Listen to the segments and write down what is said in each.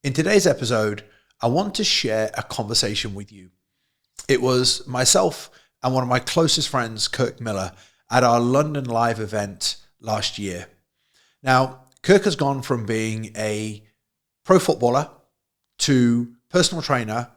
In today's episode, I want to share a conversation with you. It was myself and one of my closest friends, Kirk Miller, at our London Live event last year. Now, Kirk has gone from being a pro footballer to personal trainer,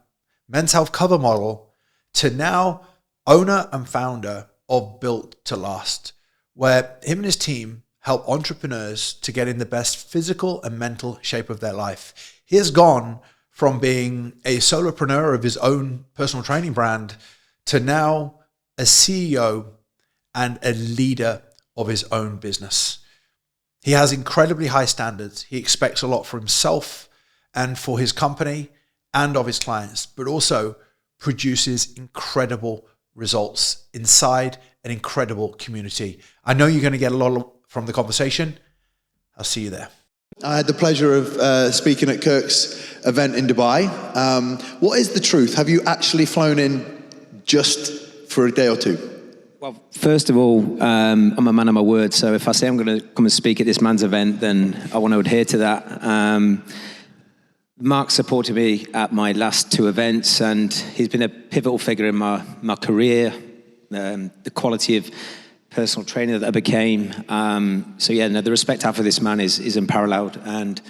men's health cover model, to now owner and founder of Built to Last, where him and his team help entrepreneurs to get in the best physical and mental shape of their life. He has gone from being a solopreneur of his own personal training brand to now a CEO and a leader of his own business. He has incredibly high standards. He expects a lot for himself and for his company and of his clients, but also produces incredible results inside an incredible community. I know you're going to get a lot from the conversation. I'll see you there. I had the pleasure of speaking at Kirk's event in Dubai. What is the truth? Have you actually flown in just for a day or two? Well, first of all, I'm a man of my word, so if I say I'm going to come and speak at this man's event, then I want to adhere to that. Mark supported me at my last two events, and he's been a pivotal figure in my career, the quality of personal trainer that I became. The respect I have for this man is unparalleled. And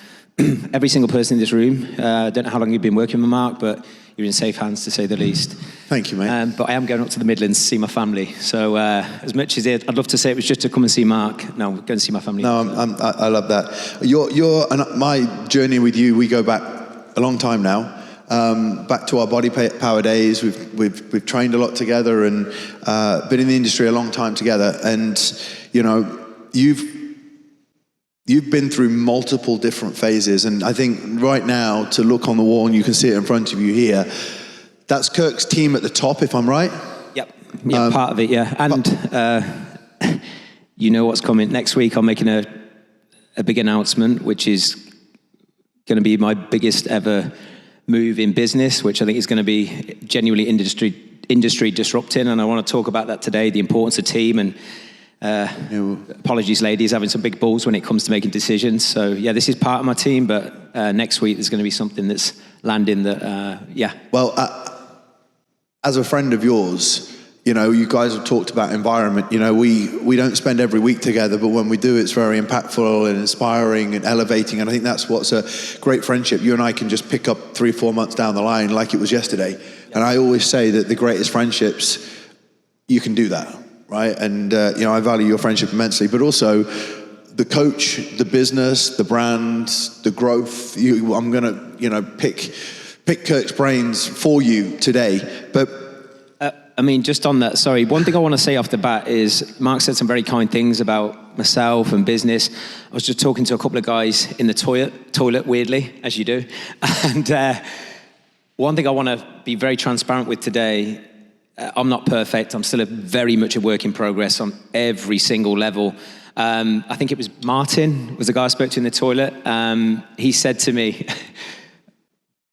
every single person in this room, I don't know how long you've been working with Mark, but you're in safe hands, to say the least. Thank you, mate. But I am going up to the Midlands to see my family. So as much as I'd love to say it was just to come and see Mark, no, go and see my family. No, I love that. And my journey with you, we go back a long time now. Back to our body power days. We've trained a lot together and been in the industry a long time together. And you know, you've been through multiple different phases. And I think right now, to look on the wall, and you can see it in front of you here, that's Kirk's team at the top, if I'm right. Yep. Yeah, part of it. Yeah, and you know what's coming next week. I'm making a big announcement, which is going to be my biggest ever move in business, which I think is going to be genuinely industry disrupting, and I want to talk about that today, the importance of team, and apologies ladies, having some big balls when it comes to making decisions. So yeah, this is part of my team, but next week there's going to be something that's landing that, Well, as a friend of yours, you know, you guys have talked about environment. You know, we don't spend every week together, but when we do, it's very impactful and inspiring and elevating. And I think that's what's a great friendship. You and I can just pick up 3 or 4 months down the line like it was yesterday. Yeah. And I always say that the greatest friendships, you can do that, right? And, I value your friendship immensely, but also the coach, the business, the brand, the growth. I'm going to, pick Kirk's brains for you today. But just on that, sorry, one thing I want to say off the bat is Mark said some very kind things about myself and business. I was just talking to a couple of guys in the toilet weirdly, as you do. And one thing I want to be very transparent with today, I'm not perfect. I'm still very much a work in progress on every single level. I think it was Martin, was the guy I spoke to in the toilet. He said to me,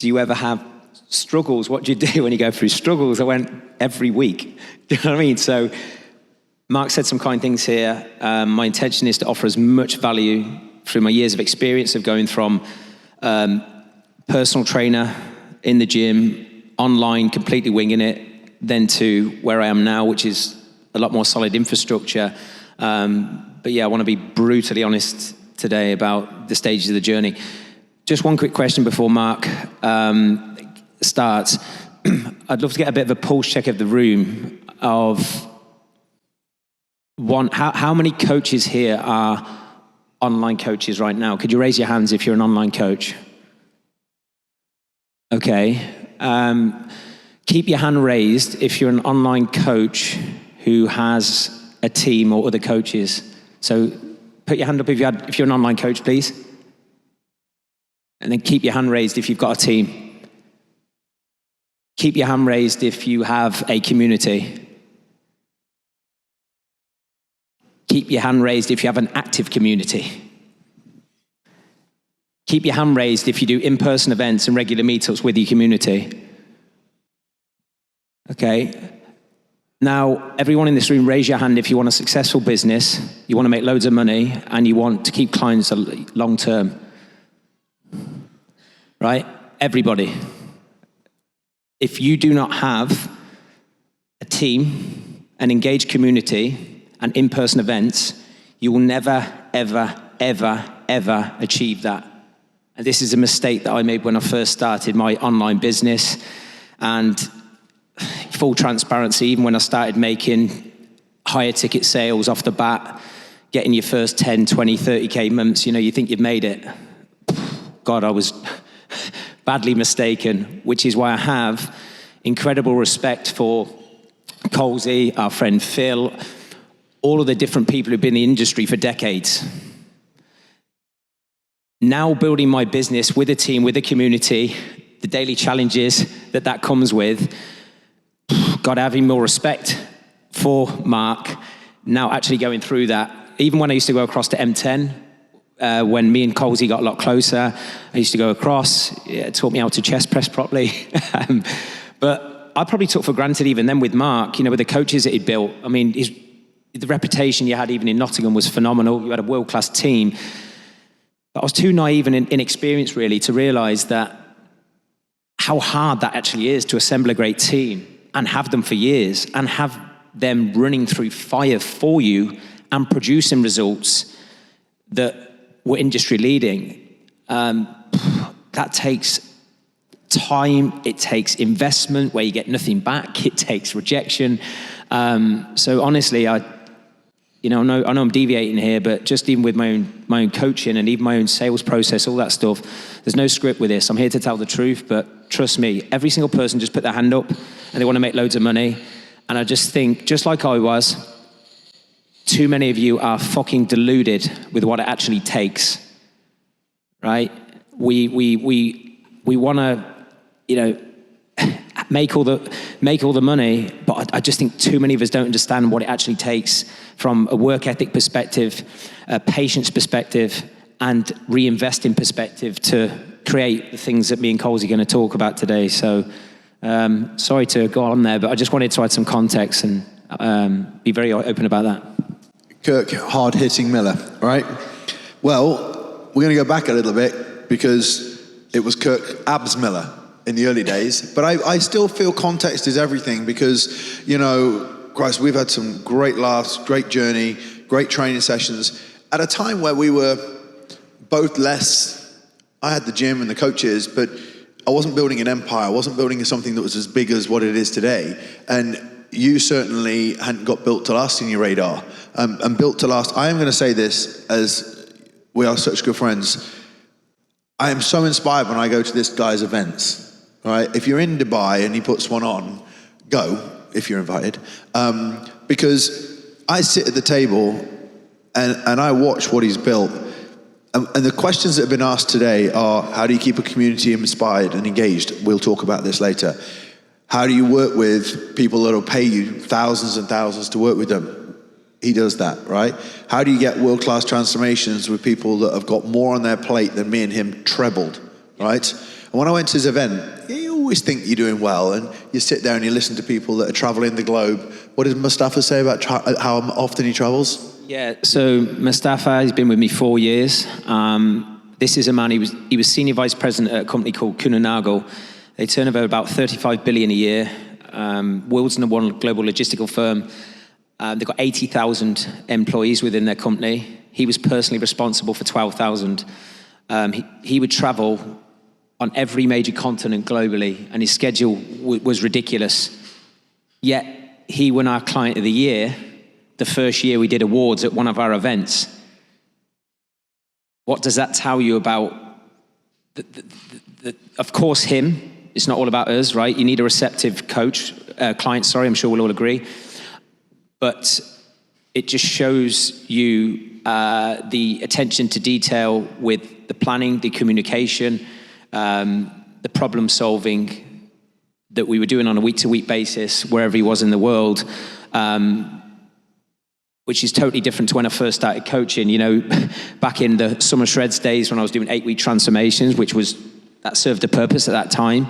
do you ever have struggles? What do you do when you go through struggles? I went, every week. Do you know what I mean? So Mark said some kind things here. My intention is to offer as much value through my years of experience of going from personal trainer in the gym, online, completely winging it, then to where I am now, which is a lot more solid infrastructure. But yeah, I want to be brutally honest today about the stages of the journey. Just one quick question before Mark starts. I'd love to get a bit of a pulse check of the room of how many coaches here are online coaches right now? Could you raise your hands if you're an online coach? Okay. Keep your hand raised if you're an online coach who has a team or other coaches. So put your hand up if you're an online coach, please. And then keep your hand raised if you've got a team. Keep your hand raised if you have a community. Keep your hand raised if you have an active community. Keep your hand raised if you do in-person events and regular meetups with your community. Okay. Now, everyone in this room, raise your hand if you want a successful business, you want to make loads of money, and you want to keep clients long term. right? Everybody. If you do not have a team, an engaged community, and in-person events, you will never, ever, ever, ever achieve that. And this is a mistake that I made when I first started my online business. And full transparency, even when I started making higher ticket sales off the bat, getting your first 10, 20, 30K months, you think you've made it. God, I was badly mistaken, which is why I have incredible respect for Colsey, our friend Phil, all of the different people who've been in the industry for decades. Now building my business with a team, with a community, the daily challenges that comes with, God, having more respect for Mark, now actually going through that. Even when I used to go across to M10, when me and Colsey got a lot closer, I used to go across, it taught me how to chest press properly. But I probably took for granted even then with Mark, with the coaches that he'd built. I mean, the reputation you had even in Nottingham was phenomenal. You had a world-class team. But I was too naive and inexperienced, really, to realize that how hard that actually is to assemble a great team and have them for years and have them running through fire for you and producing results that were industry leading. That takes time, it takes investment where you get nothing back, it takes rejection. So honestly, I know I'm deviating here, but just even with my own coaching and even my own sales process, all that stuff, there's no script with this. I'm here to tell the truth, but trust me, every single person just put their hand up and they want to make loads of money. And I just think, just like I was, too many of you are fucking deluded with what it actually takes, right? We want to, make all the money, but I just think too many of us don't understand what it actually takes from a work ethic perspective, a patience perspective, and reinvesting perspective to create the things that me and Coles are going to talk about today. So, sorry to go on there, but I just wanted to add some context and be very open about that. Kirk, hard-hitting Miller, right? Well, we're going to go back a little bit because it was Kirk Abs Miller in the early days, but I still feel context is everything because, Christ, we've had some great laughs, great journey, great training sessions at a time where we were both I had the gym and the coaches, but I wasn't building an empire. I wasn't building something that was as big as what it is today. And you certainly hadn't got built to last in your radar. And built to last, I am going to say this as we are such good friends. I am so inspired when I go to this guy's events. Right? If you're in Dubai and he puts one on, go if you're invited. Because I sit at the table and I watch what he's built. And the questions that have been asked today are, how do you keep a community inspired and engaged? We'll talk about this later. How do you work with people that will pay you thousands and thousands to work with them? He does that, right? How do you get world-class transformations with people that have got more on their plate than me and him trebled, right? And when I went to his event, you always think you're doing well, and you sit there and you listen to people that are traveling the globe. What does Mustafa say about how often he travels? Yeah, so Mustafa has been with me 4 years. This is a man, he was senior vice president at a company called Kuehne+Nagel. They turn over about 35 billion a year. World's #1 global logistical firm. They've got 80,000 employees within their company. He was personally responsible for 12,000. He would travel on every major continent globally, and his schedule was ridiculous. Yet he won our Client of the Year the first year we did awards at one of our events. What does that tell you about, of course, him? It's not all about us, right? You need a receptive client, I'm sure we'll all agree. But it just shows you the attention to detail with the planning, the communication, the problem solving that we were doing on a week-to-week basis wherever he was in the world, which is totally different to when I first started coaching. Back in the Summer Shreds days when I was doing 8-week transformations, that served a purpose at that time.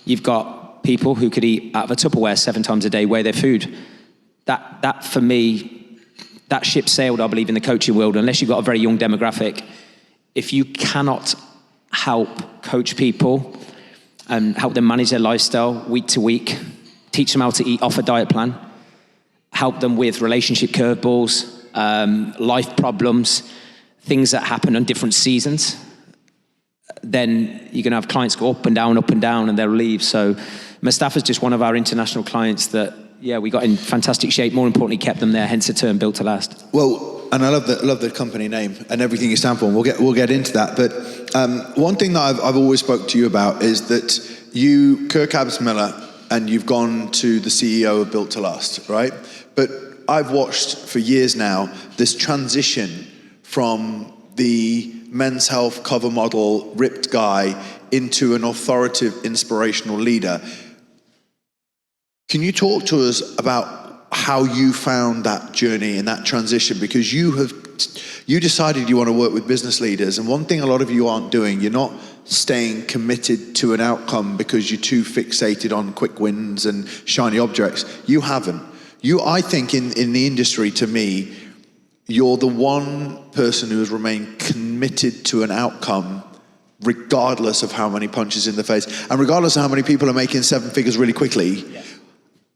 You've got people who could eat out of a Tupperware 7 times a day, weigh their food. That for me, that ship sailed, I believe, in the coaching world, unless you've got a very young demographic. If you cannot help coach people and help them manage their lifestyle week to week, teach them how to eat off a diet plan, help them with relationship curveballs, life problems, things that happen on different seasons. Then you're going to have clients go up and down, and they'll leave. So Mustafa's just one of our international clients that, we got in fantastic shape. More importantly, kept them there, hence the term built to last. Well, and I love the company name and everything you stand for. And we'll get into that. But one thing that I've always spoke to you about is that you, Kirk Miller, and you've gone to the CEO of Built to Last, right? But I've watched for years now this transition from the Men's Health cover model, ripped guy, into an authoritative, inspirational leader. Can you talk to us about how you found that journey and that transition? Because you decided you want to work with business leaders, and one thing a lot of you aren't doing, you're not staying committed to an outcome because you're too fixated on quick wins and shiny objects. You haven't. I think in the industry, to me, you're the one person who has remained committed to an outcome regardless of how many punches in the face and regardless of how many people are making seven figures really quickly. Yeah.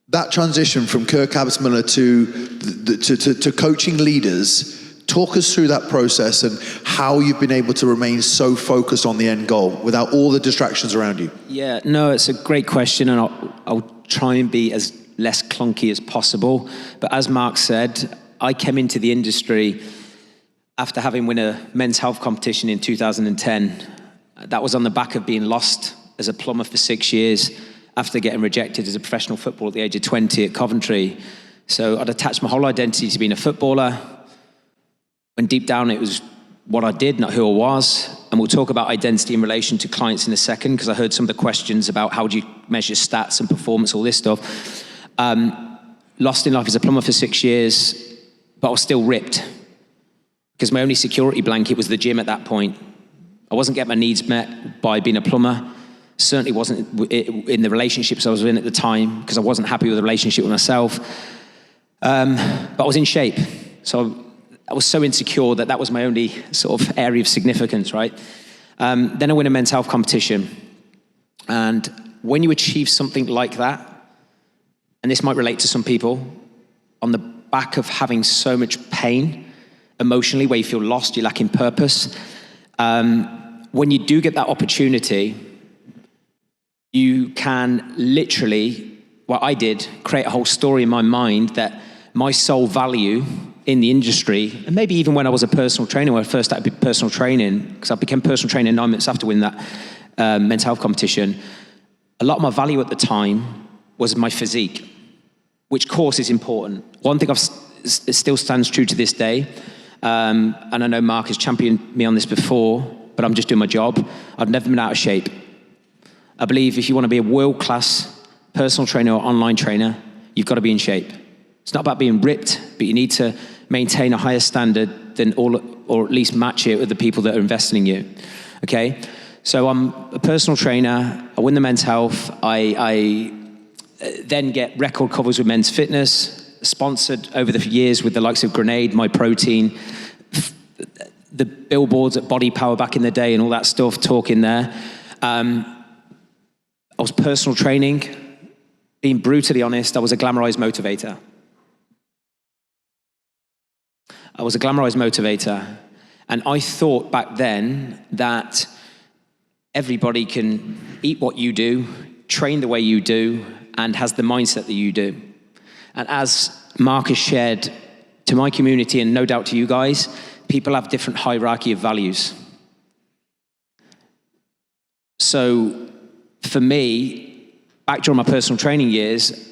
That transition from Kirk Miller to coaching leaders, talk us through that process and how you've been able to remain so focused on the end goal without all the distractions around you. Yeah, no, it's a great question, and I'll try and be as less clunky as possible. But as Mark said, I came into the industry after having won a men's health competition in 2010. That was on the back of being lost as a plumber for 6 years after getting rejected as a professional footballer at the age of 20 at Coventry. So I'd attached my whole identity to being a footballer, when deep down it was what I did, not who I was. And we'll talk about identity in relation to clients in a second, because I heard some of the questions about how do you measure stats and performance, all this stuff. Lost in life as a plumber for 6 years, but I was still ripped because my only security blanket was the gym at that point. I wasn't getting my needs met by being a plumber. Certainly wasn't in the relationships I was in at the time, because I wasn't happy with the relationship with myself. But I was in shape. So I was so insecure that was my only sort of area of significance, right? Then I win a men's health competition. And when you achieve something like that, and this might relate to some people, on the back of having so much pain emotionally, where you feel lost, you're lacking purpose, when you do get that opportunity, you can literally, what I did, create a whole story in my mind that my sole value in the industry, and maybe even when I was a personal trainer, when I first started personal training, because I became personal trainer 9 months after winning that men's health competition, a lot of my value at the time was my physique, which course is important. One thing it still stands true to this day, and I know Mark has championed me on this before, but I'm just doing my job. I've never been out of shape. I believe if you want to be a world-class personal trainer or online trainer, you've got to be in shape. It's not about being ripped, but you need to maintain a higher standard than or at least match it with the people that are investing in you. Okay? So I'm a personal trainer. I win the men's health. I then get record covers with Men's Fitness, sponsored over the years with the likes of Grenade, My Protein, the billboards at Body Power back in the day and all that stuff, talking there. I was personal training. Being brutally honest, I was a glamorized motivator. And I thought back then that everybody can eat what you do, train the way you do, and has the mindset that you do. And as Mark has shared to my community, and no doubt to you guys, people have different hierarchy of values. So for me, back during my personal training years,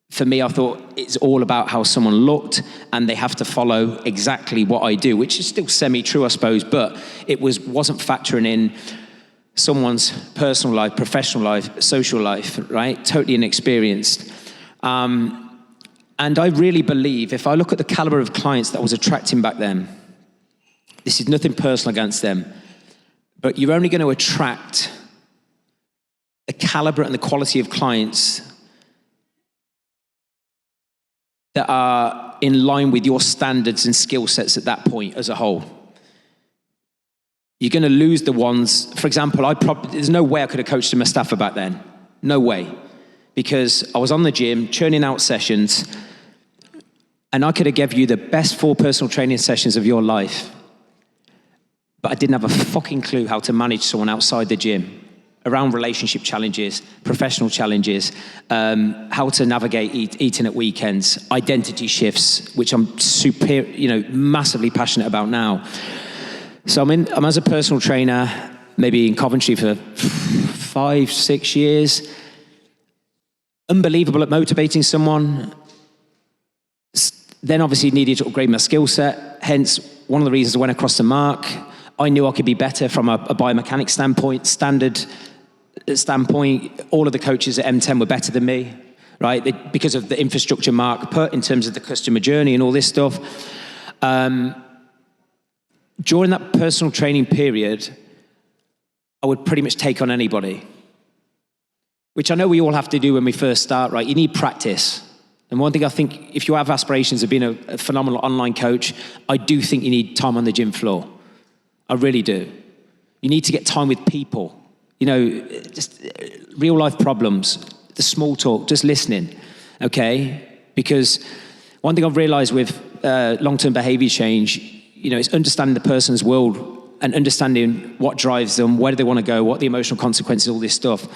for me, I thought it's all about how someone looked, and they have to follow exactly what I do, which is still semi-true, I suppose, but it wasn't factoring in someone's personal life, professional life, social life, right? Totally inexperienced. And I really believe, if I look at the caliber of clients that I was attracting back then, this is nothing personal against them, but you're only going to attract the caliber and the quality of clients that are in line with your standards and skill sets at that point as a whole. you're going to lose the ones. For example, there's no way I could have coached my staff back then. No way. Because I was on the gym, churning out sessions, and I could have given you the best 4 personal training sessions of your life. But I didn't have a fucking clue how to manage someone outside the gym, around relationship challenges, professional challenges, how to navigate eating at weekends, identity shifts, which I'm massively passionate about now. So I'm as a personal trainer, maybe in Coventry for 5-6 years. Unbelievable at motivating someone. Then obviously needed to upgrade my skill set. Hence, one of the reasons I went across to Mark. I knew I could be better from a biomechanics standpoint, standard standpoint. All of the coaches at M10 were better than me, right? Because of the infrastructure Mark put in terms of the customer journey and all this stuff. During that personal training period, I would pretty much take on anybody, which I know we all have to do when we first start, right? You need practice. And one thing I think, if you have aspirations of being a phenomenal online coach, I do think you need time on the gym floor. I really do. You need to get time with people, just real life problems, the small talk, just listening, okay? Because one thing I've realized with long-term behavior change, it's understanding the person's world and understanding what drives them, where do they want to go, what the emotional consequences, all this stuff.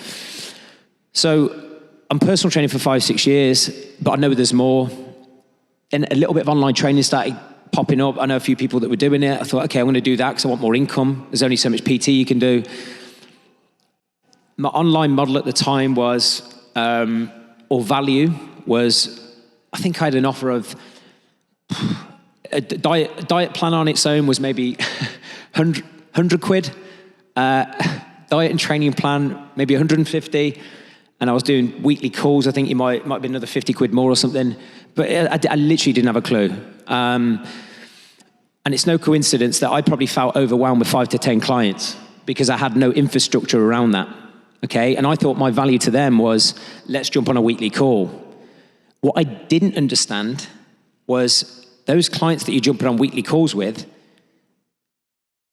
So I'm personal training for 5-6 years, but I know there's more. And a little bit of online training started popping up. I know a few people that were doing it. I thought, okay, I'm going to do that because I want more income. There's only so much PT you can do. My online model at the time was, or value was, I think I had an offer of a diet plan on its own was maybe 100 quid. Diet and training plan, maybe 150. And I was doing weekly calls. I think it might be another 50 quid more or something. But I literally didn't have a clue. And it's no coincidence that I probably felt overwhelmed with 5 to 10 clients because I had no infrastructure around that. Okay? And I thought my value to them was, let's jump on a weekly call. What I didn't understand was those clients that you're jumping on weekly calls with,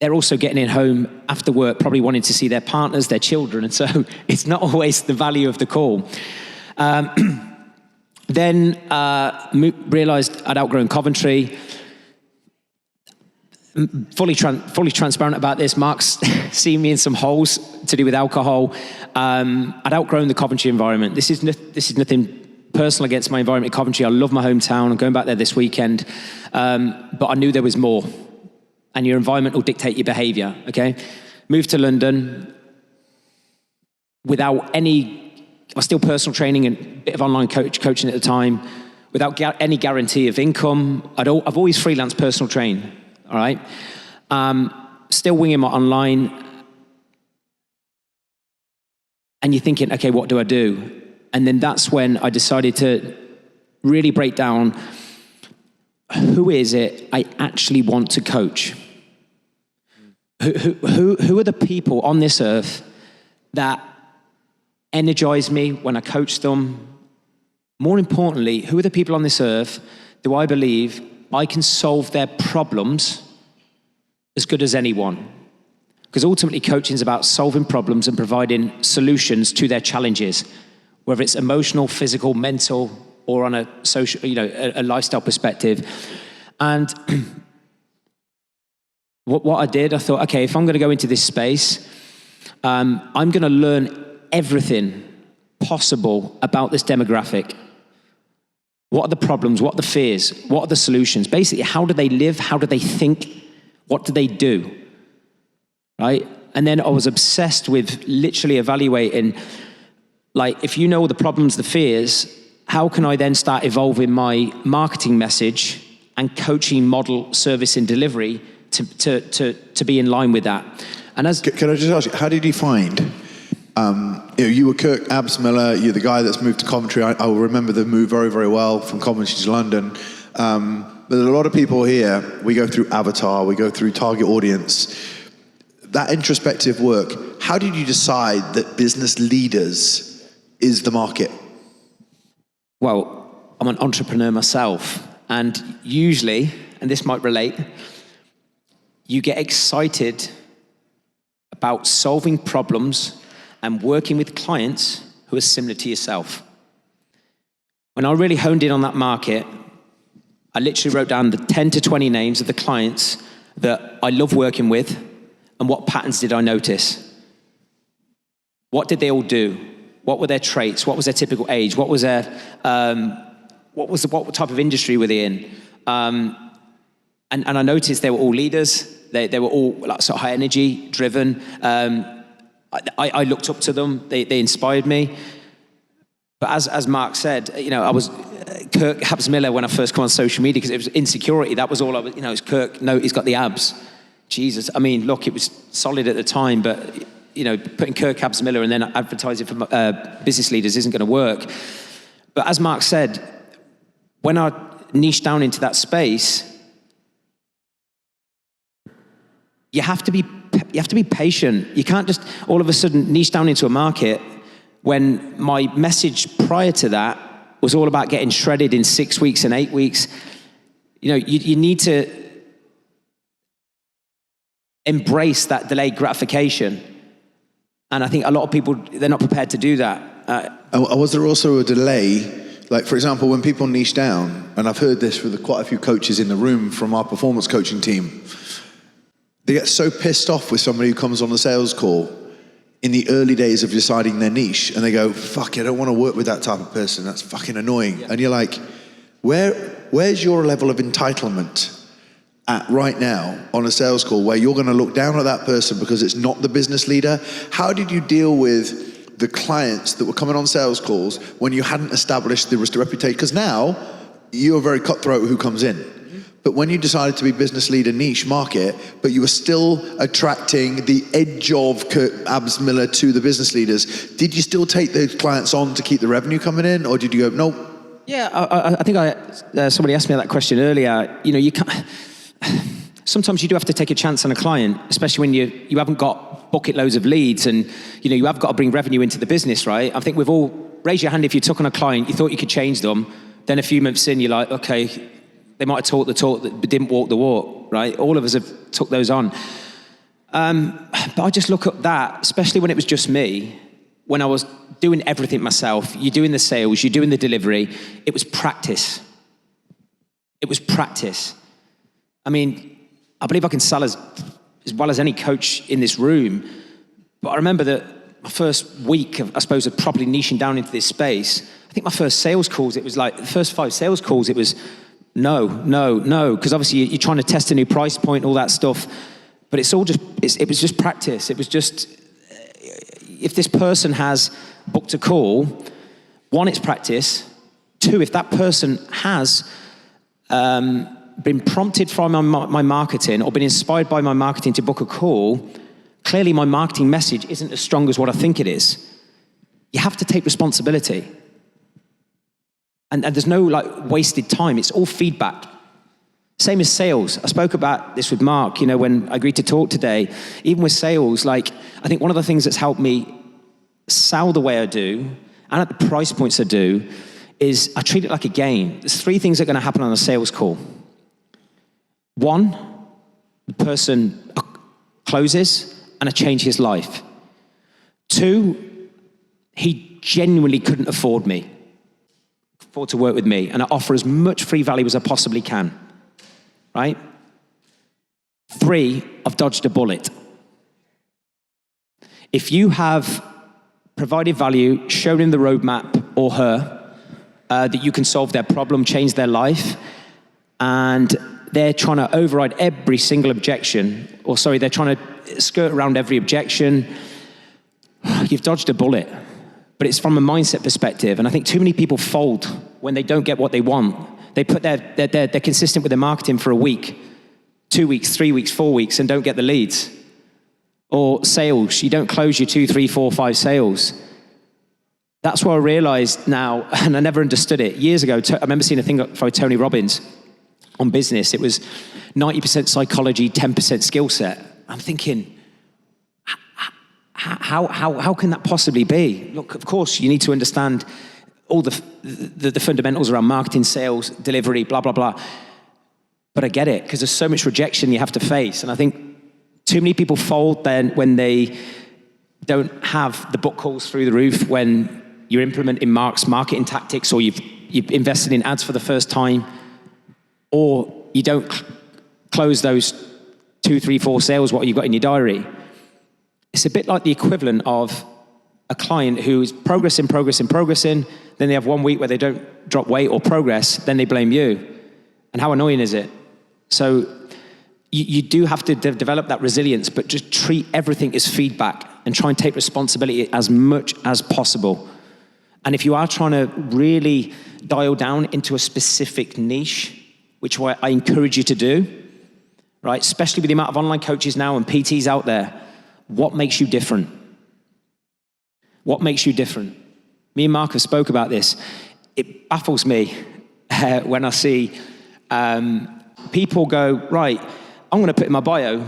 they're also getting in home after work, probably wanting to see their partners, their children. And so it's not always the value of the call. Then realized I'd outgrown Coventry. Fully transparent about this. Mark's seen me in some holes to do with alcohol. I'd outgrown the Coventry environment. This is nothing personal against my environment in Coventry. I love my hometown. I'm going back there this weekend. But I knew there was more. And your environment will dictate your behavior, okay? Moved to London without I was still personal training and a bit of online coaching at the time, without any guarantee of income. I've always freelanced personal trained, all right? Still winging my online. And you're thinking, okay, what do I do? And then that's when I decided to really break down, who is it I actually want to coach? Who are the people on this earth that energize me when I coach them? More importantly, who are the people on this earth do I believe I can solve their problems as good as anyone? Because ultimately coaching is about solving problems and providing solutions to their challenges, whether it's emotional, physical, mental, or on a social, a lifestyle perspective. And what I did, I thought, okay, if I'm going to go into this space, I'm going to learn everything possible about this demographic. What are the problems? What are the fears? What are the solutions? Basically, how do they live? How do they think? What do they do? Right? And then I was obsessed with literally evaluating, like, if you know all the problems, the fears, how can I then start evolving my marketing message and coaching model, service and delivery to be in line with that? And Can I just ask you, how did you find, you were Kirk Miller, you're the guy that's moved to Coventry. I will remember the move very, very well from Coventry to London. But a lot of people here, we go through avatar, we go through target audience. That introspective work, how did you decide that business leaders is the market? Well, I'm an entrepreneur myself, and usually, and this might relate, you get excited about solving problems and working with clients who are similar to yourself. When I really honed in on that market, I literally wrote down the 10 to 20 names of the clients that I love working with, and what patterns did I notice? What did they all do? What were their traits? What was their typical age? What type of industry were they in? And I noticed they were all leaders. They were all like sort of high energy, driven. I looked up to them. They inspired me. But as Mark said, I was Kirk Miller when I first come on social media, because it was insecurity. That was all I was. It's Kirk. No, he's got the abs. Jesus. I mean, look, it was solid at the time, but putting Kirk Miller and then advertising for business leaders isn't going to work. But as Mark said, when I niched down into that space, you have to be patient. You can't just all of a sudden niche down into a market when my message prior to that was all about getting shredded in 6 weeks and 8 weeks. You need to embrace that delayed gratification. And I think a lot of people, they're not prepared to do that. Was there also a delay? Like, for example, when people niche down, and I've heard this with quite a few coaches in the room from our performance coaching team, they get so pissed off with somebody who comes on a sales call in the early days of deciding their niche, and they go, fuck, I don't want to work with that type of person. That's fucking annoying. Yeah. And you're like, where's your level of entitlement at right now on a sales call where you're going to look down at that person because it's not the business leader? How did you deal with the clients that were coming on sales calls when you hadn't established the reputation? Because now you're very cutthroat who comes in. But when you decided to be business leader niche market, but you were still attracting the edge of Kirk Miller to the business leaders, did you still take those clients on to keep the revenue coming in, or did you go, nope? Yeah, I think somebody asked me that question earlier. You can't. Sometimes you do have to take a chance on a client, especially when you haven't got bucket loads of leads, and you have got to bring revenue into the business, right? I think we've all raised your hand if you took on a client, you thought you could change them, then a few months in, you're like, okay. They might have talked the talk but didn't walk the walk, right? All of us have took those on. But I just look at that, especially when it was just me, when I was doing everything myself. You're doing the sales, you're doing the delivery. It was practice. It was practice. I mean, I believe I can sell as well as any coach in this room. But I remember that my first week of, I suppose, of properly niching down into this space, I think my first sales calls, it was like, the first 5 sales calls, it was, no, because obviously you're trying to test a new price point, all that stuff, but it was just practice. It was just, if this person has booked a call, 1, it's practice. 2, if that person has been prompted from my marketing or been inspired by my marketing to book a call, clearly my marketing message isn't as strong as what I think it is. You have to take responsibility. And there's no wasted time. It's all feedback. Same as sales. I spoke about this with Mark, when I agreed to talk today. Even with sales, I think one of the things that's helped me sell the way I do and at the price points I do is I treat it like a game. There's 3 things that are going to happen on a sales call. 1, the person closes and I change his life. 2, he genuinely couldn't afford to work with me, and I offer as much free value as I possibly can, right? 3, I've dodged a bullet. If you have provided value, shown him the roadmap or her, that you can solve their problem, change their life, and they're trying to override every single objection, they're trying to skirt around every objection, you've dodged a bullet. But it's from a mindset perspective. And I think too many people fold when they don't get what they want. They put they're consistent with their marketing for a week, 2 weeks, 3 weeks, 4 weeks, and don't get the leads. Or sales, you don't close your 2, 3, 4, 5 sales. That's what I realized now, and I never understood it. Years ago, I remember seeing a thing by Tony Robbins on business. It was 90% psychology, 10% skill set. I'm thinking, how can that possibly be? Look, of course, you need to understand all the fundamentals around marketing, sales, delivery, blah, blah, blah. But I get it, because there's so much rejection you have to face. And I think Too many people fold then when they don't have the book calls through the roof, when you're implementing Mark's marketing tactics, or you've invested in ads for the first time, or you don't close those 2, 3, 4 sales what you've got in your diary. It's a bit like the equivalent of a client who is progressing, then they have 1 week where they don't drop weight or progress, then they blame you. And how annoying is it? So you do have to develop that resilience, but just treat everything as feedback and try and take responsibility as much as possible. And if you are trying to really dial down into a specific niche, which I encourage you to do, right? Especially with the amount of online coaches now and PTs out there, what makes you different? What makes you different? Me and Mark have spoke about this. It baffles me when I see people go, right, I'm going to put in my bio,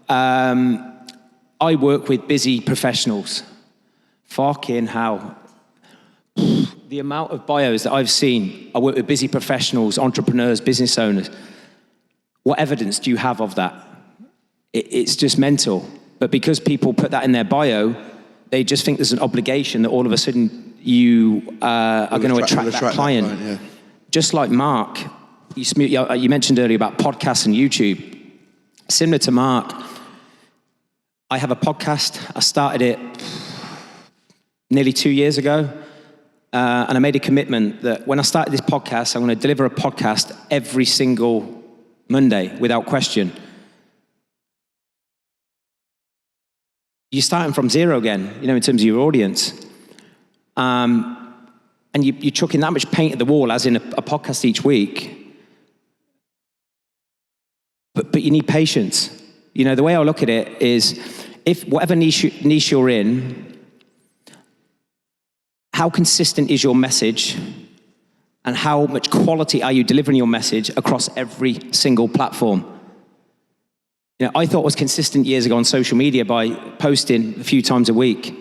I work with busy professionals. Fucking hell. The amount of bios that I've seen, I work with busy professionals, entrepreneurs, business owners. What evidence do you have of that? It's just mental. But because people put that in their bio, they just think there's an obligation that all of a sudden you are going to attract that client. That client, yeah. Just like Mark, you mentioned earlier about podcasts and YouTube. Similar to Mark, I have a podcast. I started it nearly 2 years ago. And I made a commitment that when I started this podcast, I'm going to deliver a podcast every single Monday without question. You're starting from zero again, in terms of your audience. And you're chucking that much paint at the wall, as in a podcast each week. But you need patience. The way I look at it is, if whatever niche you're in, how consistent is your message, and how much quality are you delivering your message across every single platform? I thought I was consistent years ago on social media by posting a few times a week.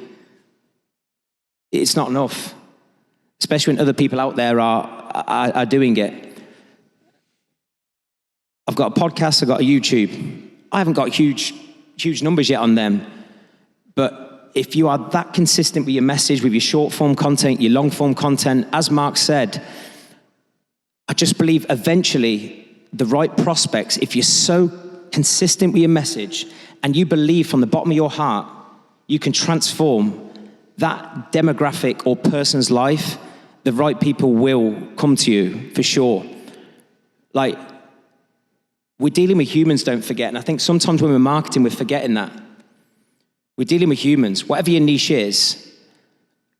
It's not enough, especially when other people out there are doing it. I've got a podcast, I've got a YouTube. I haven't got huge numbers yet on them, but if you are that consistent with your message, with your short form content, your long form content, as Mark said, I just believe eventually the right prospects, if you're so consistent with your message and you believe from the bottom of your heart, you can transform that demographic or person's life, the right people will come to you for sure. Like, we're dealing with humans, don't forget. And I think sometimes when we're marketing, we're forgetting that. We're dealing with humans. Whatever your niche is,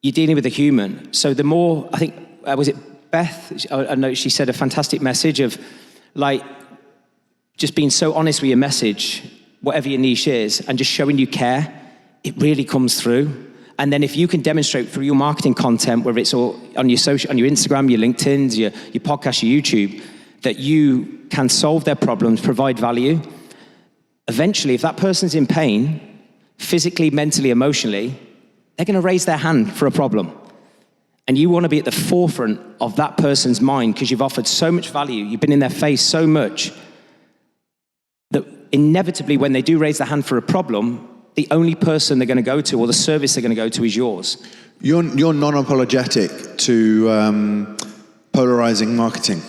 you're dealing with a human. So the more, I think, was it Beth? I know she said a fantastic message of, like, just being so honest with your message, whatever your niche is, and just showing you care, it really comes through. And then if you can demonstrate through your marketing content, whether it's all on your social, on your Instagram, your LinkedIn, your podcast, your YouTube, that you can solve their problems, provide value, eventually, if that person's in pain, physically, mentally, emotionally, they're going to raise their hand for a problem. And you want to be at the forefront of that person's mind because you've offered so much value, you've been in their face so much, that inevitably when they do raise their hand for a problem, the only person they're going to go to, or the service they're going to go to, is yours. You're non-apologetic to polarizing marketing,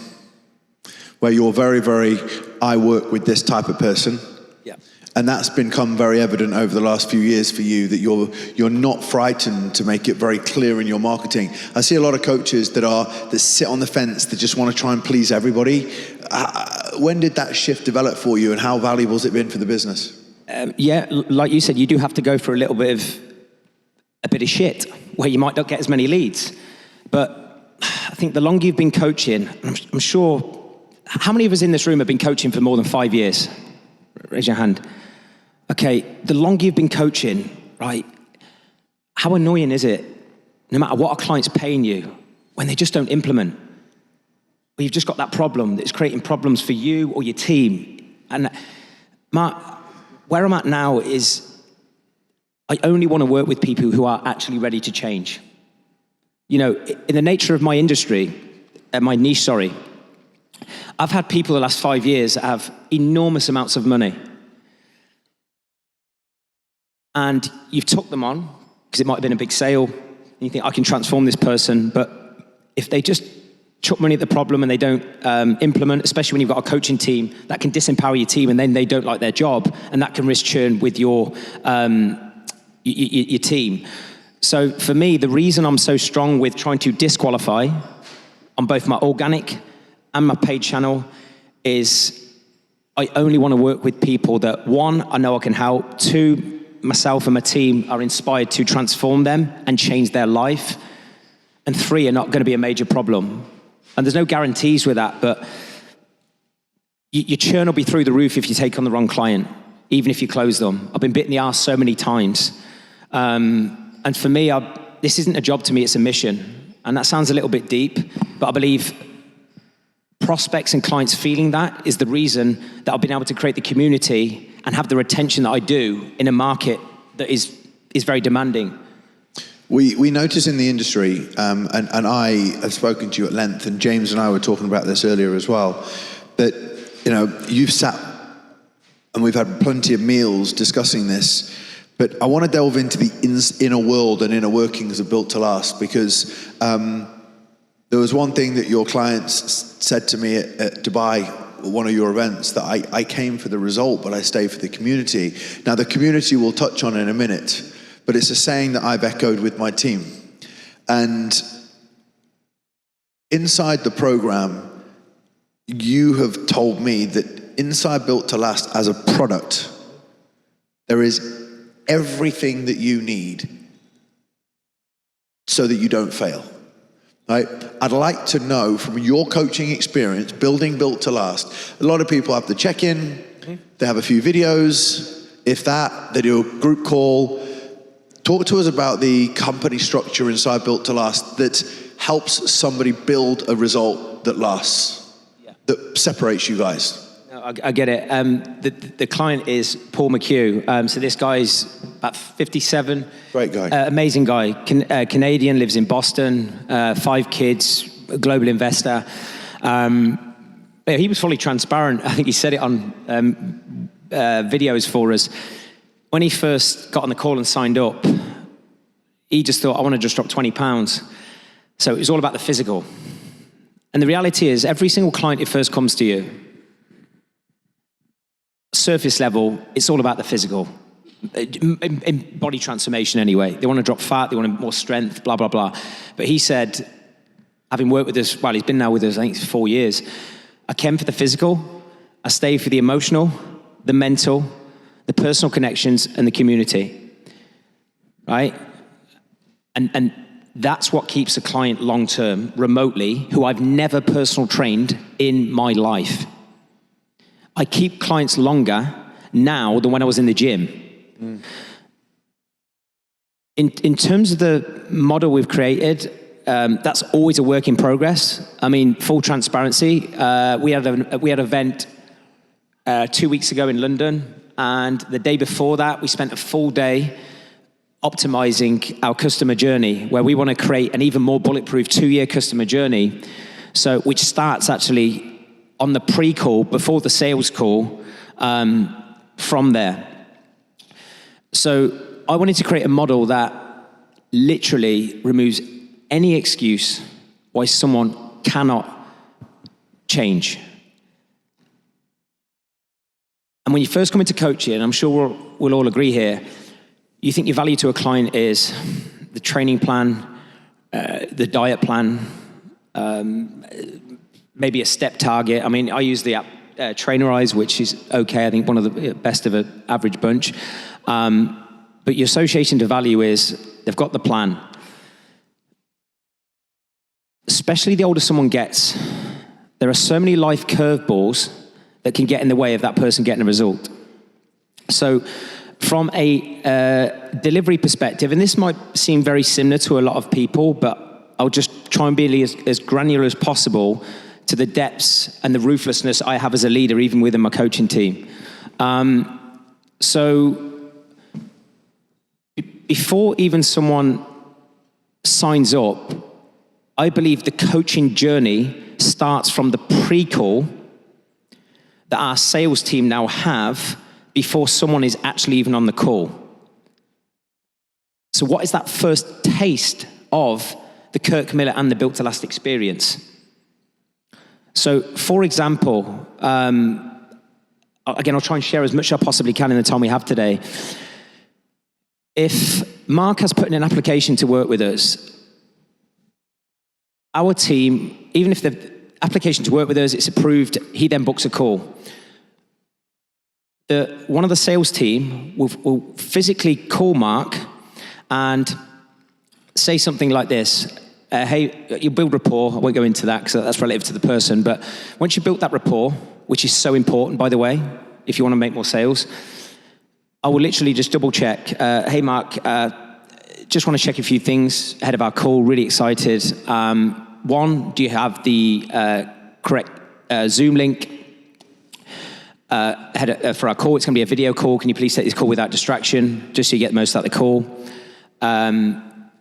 where you're very, very, I work with this type of person. Yeah. And that's become very evident over the last few years for you, that you're not frightened to make it very clear in your marketing. I see a lot of coaches that sit on the fence, that just want to try and please everybody. When did that shift develop for you, and how valuable has it been for the business? Yeah, like you said, you do have to go for a bit of shit where you might not get as many leads. But I think the longer you've been coaching, I'm sure, how many of us in this room have been coaching for more than 5 years? Raise your hand. Okay, the longer you've been coaching, right, how annoying is it, no matter what a client's paying you, when they just don't implement? Or you've just got that problem that's creating problems for you or your team. And Mark, where I'm at now is I only want to work with people who are actually ready to change. In the nature of my industry, my niche, I've had people the last 5 years that have enormous amounts of money. and you've took them on, because it might have been a big sale, and you think, I can transform this person, but if they just chuck money at the problem and they don't implement, especially when you've got a coaching team, that can disempower your team, and then they don't like their job, and that can risk churn with your team. So for me, the reason I'm so strong with trying to disqualify on both my organic and my paid channel is I only want to work with people that, one, I know I can help, two, myself and my team are inspired to transform them and change their life, and three, are not going to be a major problem. And there's no guarantees with that, but your churn will be through the roof if you take on the wrong client, even if you close them. I've been bit in the arse so many times. And for me, this isn't a job to me, it's a mission. And that sounds a little bit deep, but I believe prospects and clients feeling that is the reason that I've been able to create the community and have the retention that I do in a market that is very demanding. We notice in the industry, and I have spoken to you at length, and James and I were talking about this earlier as well, that, you know, you've sat and we've had plenty of meals discussing this, but I want to delve into the inner world and inner workings of Built to Last, because there was one thing that your clients said to me at Dubai, one of your events, that I came for the result, but I stayed for the community. Now, the community we'll touch on in a minute, but it's a saying that I've echoed with my team. And inside the program, you have told me that inside Built to Last as a product, there is everything that you need so that you don't fail. Right? I'd like to know from your coaching experience, building Built to Last. A lot of people have the check-in, they have a few videos, if that, they do a group call. Talk to us about the company structure inside Built to Last that helps somebody build a result that lasts, that separates you guys. No, I get it. The client is Paul McHugh. So this guy's about 57. Great guy. Amazing guy. Canadian, lives in Boston, 5 kids, a global investor. He was fully transparent. I think he said it on videos for us. When he first got on the call and signed up, he just thought, I want to just drop 20 pounds. So it was all about the physical. And the reality is, every single client who first comes to you, surface level, it's all about the physical. In body transformation anyway. They want to drop fat, they want more strength, blah, blah, blah. But he said, having worked with us, well, he's been now with us, I think it's 4 years. I came for the physical, I stayed for the emotional, the mental, the personal connections, and the community, right? And that's what keeps a client long-term, remotely, who I've never personal trained in my life. I keep clients longer now than when I was in the gym. Mm. In terms of the model we've created, that's always a work in progress. I mean, full transparency, we had an event 2 weeks ago in London, and the day before that, we spent a full day optimizing our customer journey, where we want to create an even more bulletproof 2-year customer journey, so which starts actually on the pre-call, before the sales call, from there. So I wanted to create a model that literally removes any excuse why someone cannot change. And when you first come into coaching, and I'm sure we'll all agree here, you think your value to a client is the training plan, the diet plan, maybe a step target. I mean, I use the app Trainerize, which is okay. I think one of the best of an average bunch. But your association to value is they've got the plan. Especially the older someone gets, there are so many life curveballs that can get in the way of that person getting a result. So from a delivery perspective, and this might seem very similar to a lot of people, but I'll just try and be as granular as possible to the depths and the ruthlessness I have as a leader, even within my coaching team. So before even someone signs up, I believe the coaching journey starts from the pre-call that our sales team now have before someone is actually even on the call. So what is that first taste of the Kirk Miller and the Built to Last experience? So, for example, again, I'll try and share as much as I possibly can in the time we have today. If Mark has put in an application to work with us, our team, even if the application to work with us, it's approved, he then books a call. One of the sales team will physically call Mark and say something like this. Hey, you build rapport. I won't go into that because that's relative to the person. But once you built that rapport, which is so important, by the way, if you want to make more sales, I will literally just double check. Hey, Mark, just want to check a few things ahead of our call. Really excited. One, do you have the correct Zoom link for our call? It's going to be a video call. Can you please take this call without distraction, just so you get the most out of the call?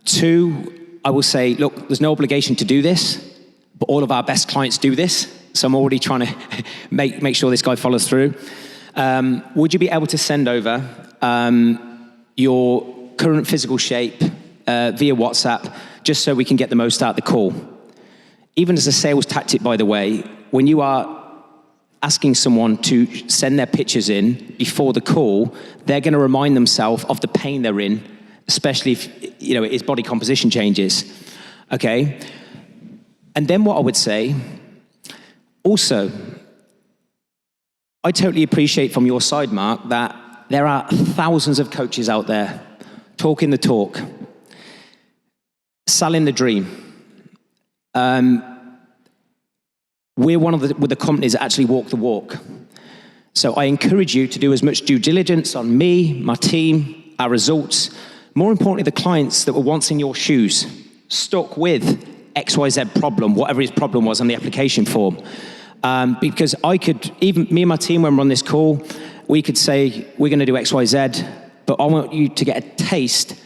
Two, I will say, look, there's no obligation to do this, but all of our best clients do this. So I'm already trying to make sure this guy follows through. Would you be able to send over your current physical shape via WhatsApp, just so we can get the most out of the call? Even as a sales tactic, by the way, when you are asking someone to send their pictures in before the call, they're going to remind themselves of the pain they're in, especially if his body composition changes. Okay? And then what I would say, also, I totally appreciate from your side, Mark, that there are thousands of coaches out there talking the talk, selling the dream. We're one of the companies that actually walk the walk. So I encourage you to do as much due diligence on me, my team, our results. More importantly, the clients that were once in your shoes, stuck with XYZ problem, whatever his problem was on the application form. Because even me and my team, when we're on this call, we could say, we're going to do XYZ, but I want you to get a taste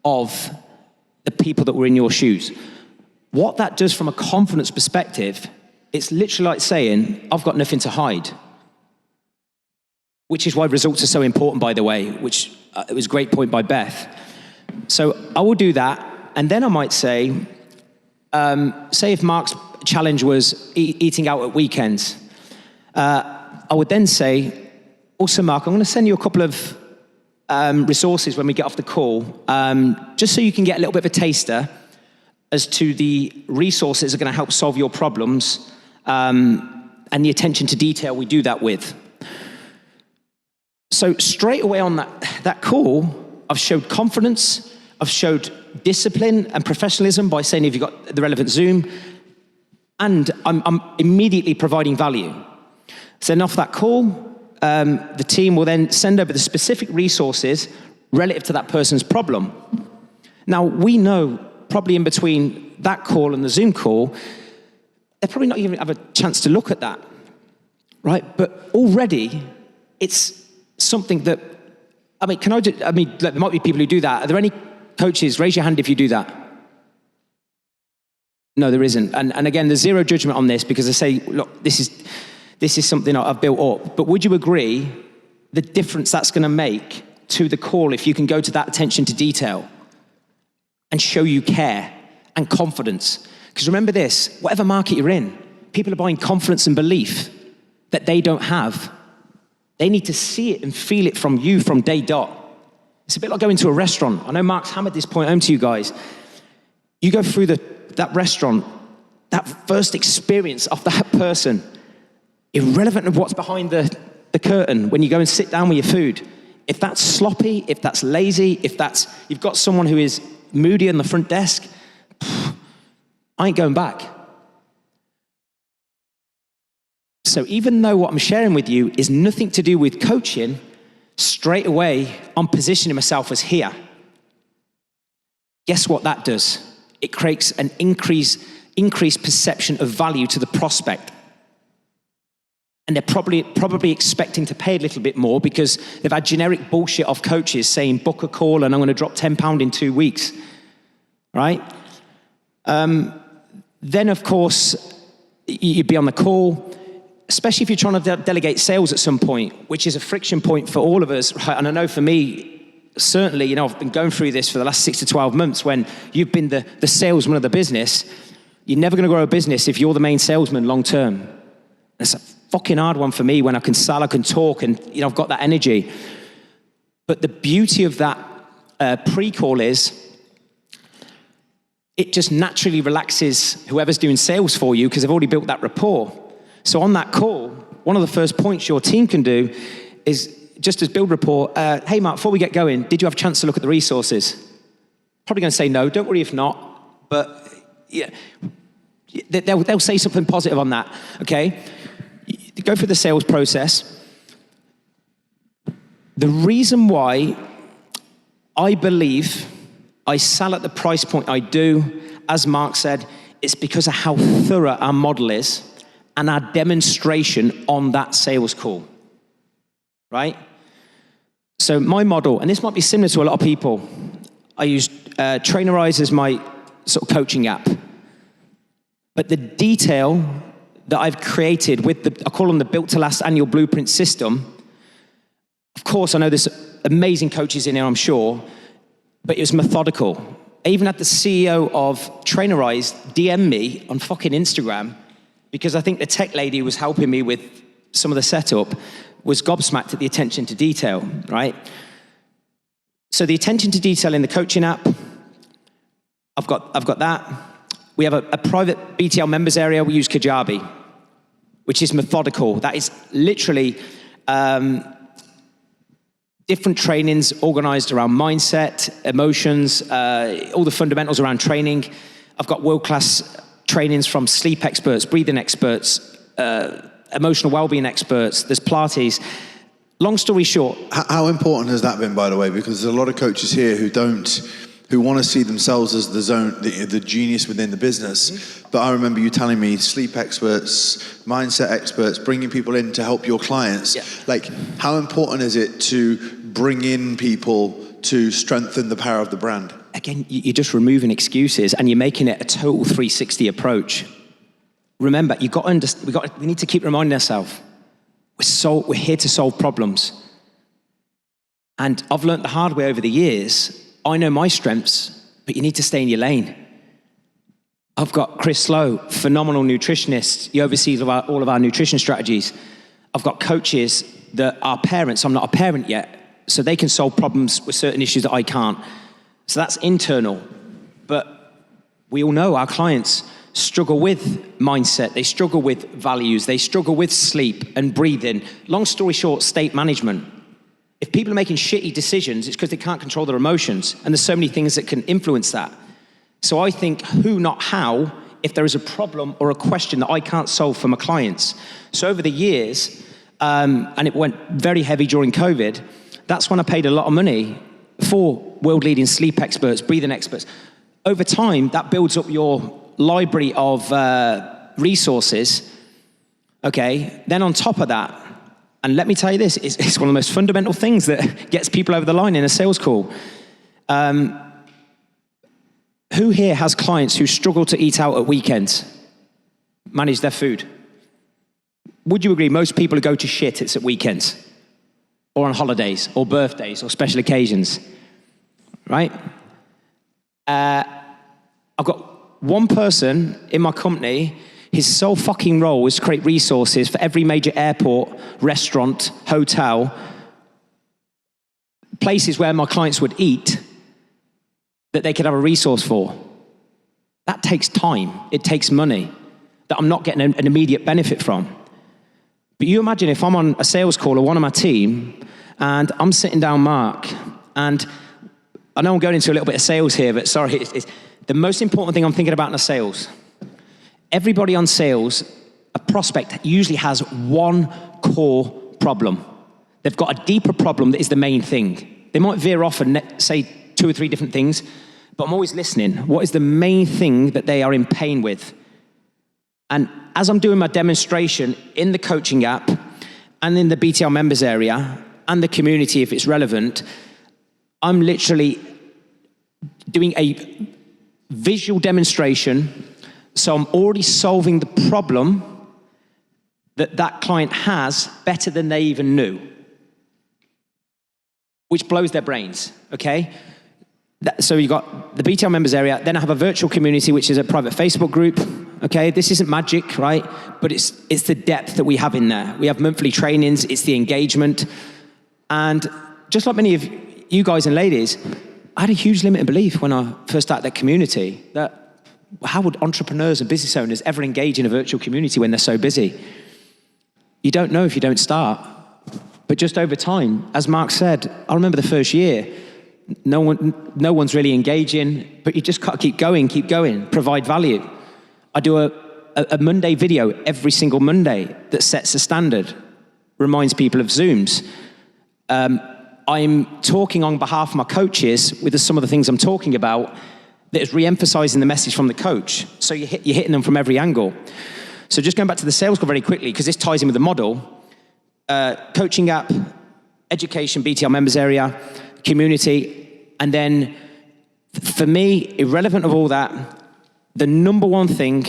of the people that were in your shoes. What that does from a confidence perspective, it's literally like saying, I've got nothing to hide. Which is why results are so important, by the way, which it was a great point by Beth. So I will do that, and then I might say if Mark's challenge was eating out at weekends, I would then say, also Mark, I'm going to send you a couple of resources when we get off the call, just so you can get a little bit of a taster as to the resources that are going to help solve your problems, and the attention to detail we do that with. So straight away on that call, I've showed confidence, I've showed discipline and professionalism by saying, have you got the relevant Zoom? And I'm immediately providing value. So then off that call, the team will then send over the specific resources relative to that person's problem. Now, we know probably in between that call and the Zoom call, they're probably not even have a chance to look at that, right? But already, it's something that, there might be people who do that. Are there any coaches? Raise your hand if you do that. No, there isn't. And again, there's zero judgment on this, because I say, look, this is something I've built up. But would you agree the difference that's going to make to the call if you can go to that attention to detail and show you care and confidence? Because remember this, whatever market you're in, people are buying confidence and belief that they don't have. They need to see it and feel it from you from day dot. It's a bit like going to a restaurant. I know Mark's hammered this point home to you guys. You go through that restaurant, that first experience of that person, irrelevant of what's behind the curtain when you go and sit down with your food. If that's sloppy, if that's lazy, if you've got someone who is moody on the front desk, I ain't going back. So even though what I'm sharing with you is nothing to do with coaching, straight away I'm positioning myself as here. Guess what that does? It creates an increased perception of value to the prospect. And they're probably expecting to pay a little bit more because they've had generic bullshit off coaches saying, book a call and I'm going to drop £10 in 2 weeks, right? Then, of course, you'd be on the call, especially if you're trying to delegate sales at some point, which is a friction point for all of us. Right? And I know for me, certainly, you know, I've been going through this for the last 6 to 12 months. When you've been the salesman of the business, you're never going to grow a business if you're the main salesman long term. It's a fucking hard one for me when I can sell, I can talk, and, you know, I've got that energy. But the beauty of that pre-call is it just naturally relaxes whoever's doing sales for you, because they've already built that rapport. So on that call, one of the first points your team can do is just as build rapport. Hey, Mark, before we get going, did you have a chance to look at the resources? Probably going to say no. Don't worry if not. But yeah, they'll say something positive on that. Okay, you go through the sales process. The reason why I believe I sell at the price point I do, as Mark said, it's because of how thorough our model is and our demonstration on that sales call, right? So my model, and this might be similar to a lot of people, I use Trainerize as my sort of coaching app. But the detail that I've created with I call them the Built to Last annual blueprint system. Of course, I know there's amazing coaches in here, I'm sure, but it was methodical. I even had the CEO of Trainerize DM me on fucking Instagram, because I think the tech lady who was helping me with some of the setup was gobsmacked at the attention to detail, right? So the attention to detail in the coaching app, I've got that. We have a private BTL members area. We use Kajabi, which is methodical. That is literally different trainings organized around mindset, emotions, all the fundamentals around training. I've got world-class trainings from sleep experts, breathing experts, emotional well-being experts. There's Pilates. Long story short. How important has that been, by the way? Because there's a lot of coaches here who want to see themselves as the genius within the business. Mm-hmm. But I remember you telling me sleep experts, mindset experts, bringing people in to help your clients. Yeah. Like, how important is it to bring in people to strengthen the power of the brand? Again, you're just removing excuses and you're making it a total 360 approach. Remember, we need to keep reminding ourselves, we're here to solve problems. And I've learned the hard way over the years. I know my strengths, but you need to stay in your lane. I've got Chris Slow, phenomenal nutritionist. He oversees all of our nutrition strategies. I've got coaches that are parents. I'm not a parent yet, so they can solve problems with certain issues that I can't. So that's internal. But we all know our clients struggle with mindset. They struggle with values. They struggle with sleep and breathing. Long story short, state management. If people are making shitty decisions, it's because they can't control their emotions. And there's so many things that can influence that. So I think who, not how, if there is a problem or a question that I can't solve for my clients. So over the years, and it went very heavy during COVID, that's when I paid a lot of money for world-leading sleep experts, breathing experts. Over time, that builds up your library of resources. Okay, then on top of that, and let me tell you this, it's one of the most fundamental things that gets people over the line in a sales call. Who here has clients who struggle to eat out at weekends, manage their food? Would you agree most people who go to shit, it's at weekends, or on holidays, or birthdays, or special occasions, right? I've got one person in my company. His sole fucking role is to create resources for every major airport, restaurant, hotel, places where my clients would eat, that they could have a resource for. That takes time. It takes money that I'm not getting an immediate benefit from. But you imagine if I'm on a sales call or one of my team, and I'm sitting down, Mark, and I know I'm going into a little bit of sales here, but sorry, it's the most important thing I'm thinking about in a sales. Everybody on sales, a prospect usually has one core problem. They've got a deeper problem that is the main thing. They might veer off and say 2 or 3 different things, but I'm always listening. What is the main thing that they are in pain with? And as I'm doing my demonstration in the coaching app and in the BTL members area and the community if it's relevant, I'm literally doing a visual demonstration. So I'm already solving the problem that client has better than they even knew. which blows their brains, okay? So you got the BTL members area, then I have a virtual community, which is a private Facebook group, okay? This isn't magic, right? But it's the depth that we have in there. We have monthly trainings, it's the engagement. And just like many of you guys and ladies, I had a huge limiting belief when I first started that community, that how would entrepreneurs and business owners ever engage in a virtual community when they're so busy? You don't know if you don't start. But just over time, as Mark said, I remember the first year, no one's really engaging, but you just got to keep going, provide value. I do a Monday video every single Monday that sets a standard, reminds people of Zooms. I'm talking on behalf of my coaches with some of the things I'm talking about that is re-emphasizing the message from the coach. So you're hitting them from every angle. So just going back to the sales call very quickly, because this ties in with the model, coaching app, education, BTL members area, community, and then for me, irrelevant of all that, the number one thing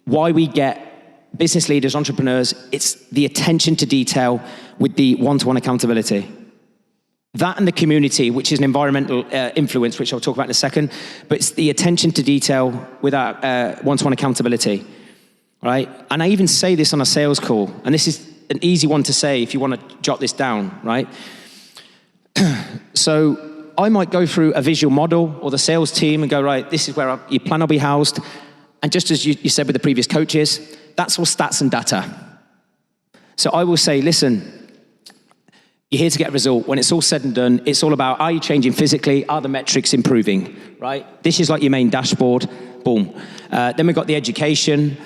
why we get business leaders, entrepreneurs, it's the attention to detail with the one-to-one accountability. That and the community, which is an environmental influence, which I'll talk about in a second, but it's the attention to detail with our one-to-one accountability, right? And I even say this on a sales call, and this is an easy one to say if you want to jot this down, right? So I might go through a visual model or the sales team and go, right, this is where your plan will be housed. And just as you said with the previous coaches, that's all stats and data. So I will say, listen, you're here to get a result. When it's all said and done, it's all about, are you changing physically? Are the metrics improving, right? This is like your main dashboard, boom. Then we've got the education,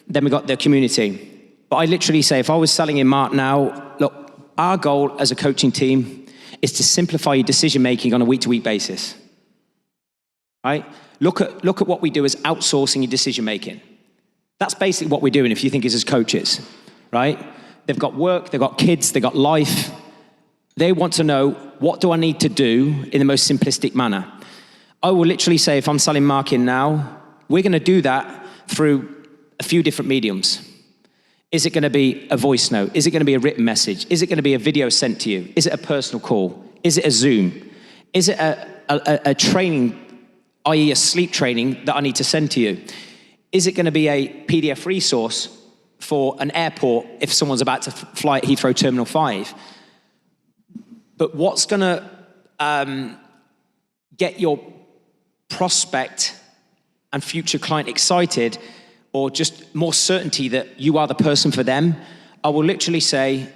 then we've got the community. But I literally say, if I was selling in Mark now, look, our goal as a coaching team is to simplify your decision-making on a week-to-week basis, right? Look at what we do as outsourcing your decision-making. That's basically what we're doing if you think as coaches, right? They've got work, they've got kids, they've got life. They want to know, what do I need to do in the most simplistic manner? I will literally say, if I'm selling Mark in now, we're going to do that through a few different mediums. Is it going to be a voice note? Is it going to be a written message? Is it going to be a video sent to you? Is it a personal call? Is it a Zoom? Is it a training, i.e. a sleep training that I need to send to you? Is it going to be a PDF resource for an airport if someone's about to fly at Heathrow Terminal 5? But what's going to get your prospect and future client excited, or just more certainty that you are the person for them, I will literally say,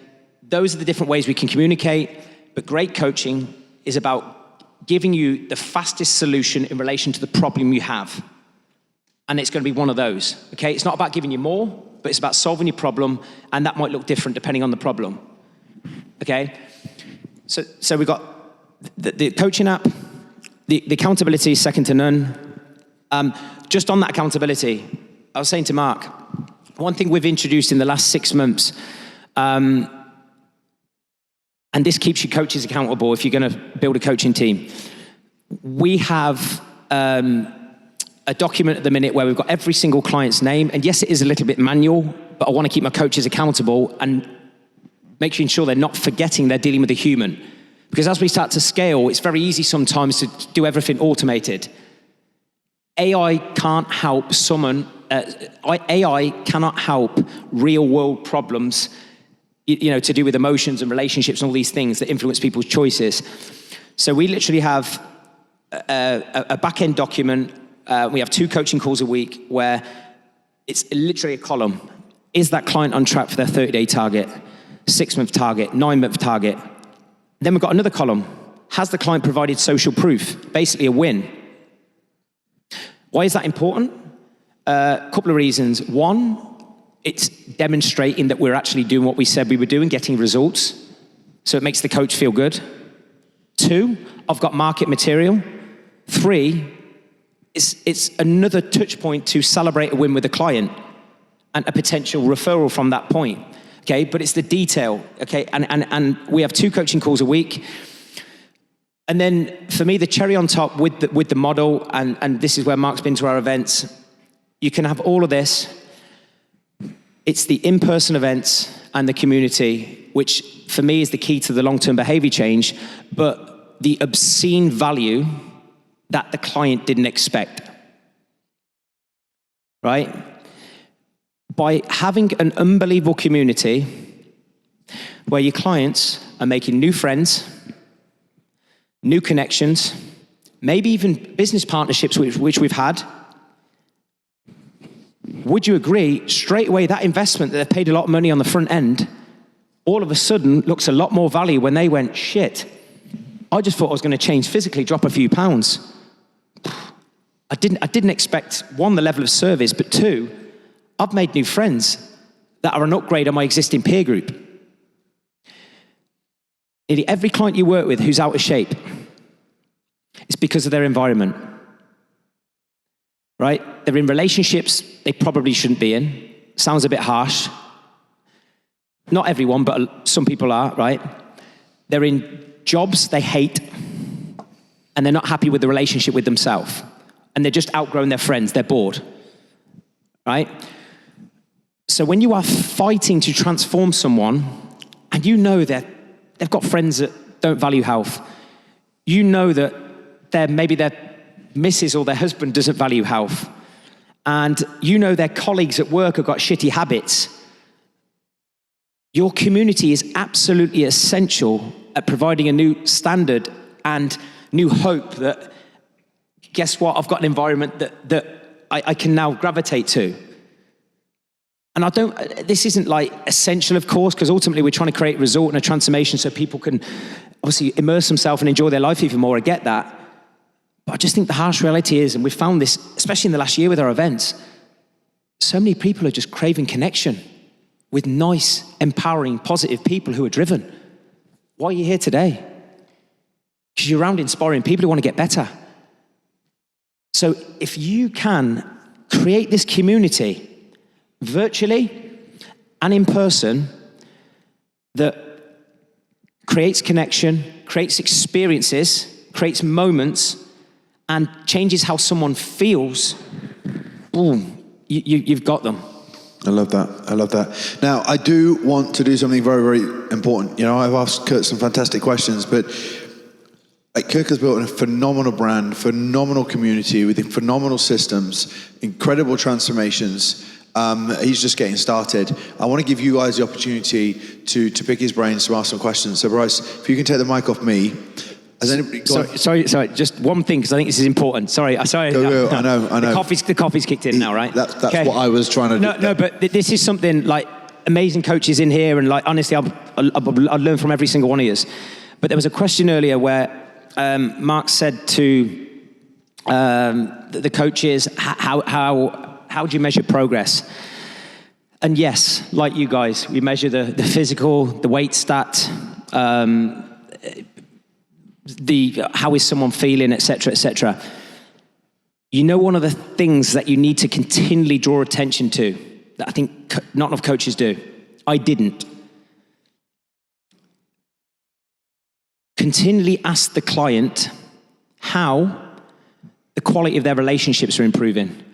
those are the different ways we can communicate, but great coaching is about giving you the fastest solution in relation to the problem you have. And it's going to be one of those, okay? It's not about giving you more, but it's about solving your problem, and that might look different depending on the problem, okay? So we've got the coaching app, the accountability is second to none. Just on that accountability, I was saying to Mark, one thing we've introduced in the last 6 months, and this keeps your coaches accountable if you're going to build a coaching team. We have a document at the minute where we've got every single client's name, and yes, it is a little bit manual, but I want to keep my coaches accountable and making sure they're not forgetting they're dealing with a human. Because as we start to scale, it's very easy sometimes to do everything automated. AI can't help AI cannot help real world problems, to do with emotions and relationships and all these things that influence people's choices. So we literally have a back-end document. We have 2 coaching calls a week where it's literally a column. Is that client on track for their 30-day target, 6-month target, 9-month target? Then we've got another column. Has the client provided social proof? Basically a win. Why is that important? A couple of reasons. One, it's demonstrating that we're actually doing what we said we were doing, getting results. So it makes the coach feel good. 2, I've got market material. 3, it's another touch point to celebrate a win with a client and a potential referral from that point. Okay, but it's the detail. Okay, and we have 2 coaching calls a week. And then for me, the cherry on top with the model, and this is where Mark's been to our events, you can have all of this. It's the in-person events and the community. which for me is the key to the long-term behavior change, but the obscene value that the client didn't expect, right? By having an unbelievable community where your clients are making new friends, new connections, maybe even business partnerships which we've had, would you agree, straight away, that investment that they paid a lot of money on the front end, all of a sudden looks a lot more value when they went, shit, I just thought I was going to change physically, drop a few pounds. I didn't expect, one, the level of service, but two, I've made new friends that are an upgrade on my existing peer group. Nearly every client you work with who's out of shape, it's because of their environment, right? They're in relationships they probably shouldn't be in. Sounds a bit harsh. Not everyone, but some people are, right? They're in jobs they hate, and they're not happy with the relationship with themselves. And they're just outgrowing their friends, they're bored, right? So when you are fighting to transform someone, and you know that they've got friends that don't value health, you know that maybe their missus or their husband doesn't value health, and you know their colleagues at work have got shitty habits, your community is absolutely essential at providing a new standard and new hope that, guess what, I've got an environment that I can now gravitate to. And this isn't like essential, of course, because ultimately we're trying to create a result and a transformation so people can obviously immerse themselves and enjoy their life even more. I get that. But I just think the harsh reality is, and we've found this, especially in the last year with our events, so many people are just craving connection with nice, empowering, positive people who are driven. Why are you here today? Because you're around inspiring people who want to get better. So if you can create this community virtually and in person that creates connection, creates experiences, creates moments, and changes how someone feels, boom, you've got them. I love that. I love that. Now, I do want to do something very, very important. You know, I've asked Kirk some fantastic questions, but Kirk has built a phenomenal brand, phenomenal community with phenomenal systems, incredible transformations. He's just getting started. I want to give you guys the opportunity to pick his brains, to ask some questions. So, Bryce, if you can take the mic off me. Has anybody sorry, just one thing, because I think this is important. Sorry. Go. I know. The coffee's kicked in now, right? That's okay. What I was trying to do. No, but this is something like amazing coaches in here, and like honestly, I've learned from every single one of you. But there was a question earlier where Mark said to the coaches, how do you measure progress? And yes, like you guys, we measure the physical, the weight stat, how is someone feeling, etc., etc. You know, one of the things that you need to continually draw attention to, that I think not enough coaches do, I didn't. Continually ask the client how the quality of their relationships are improving,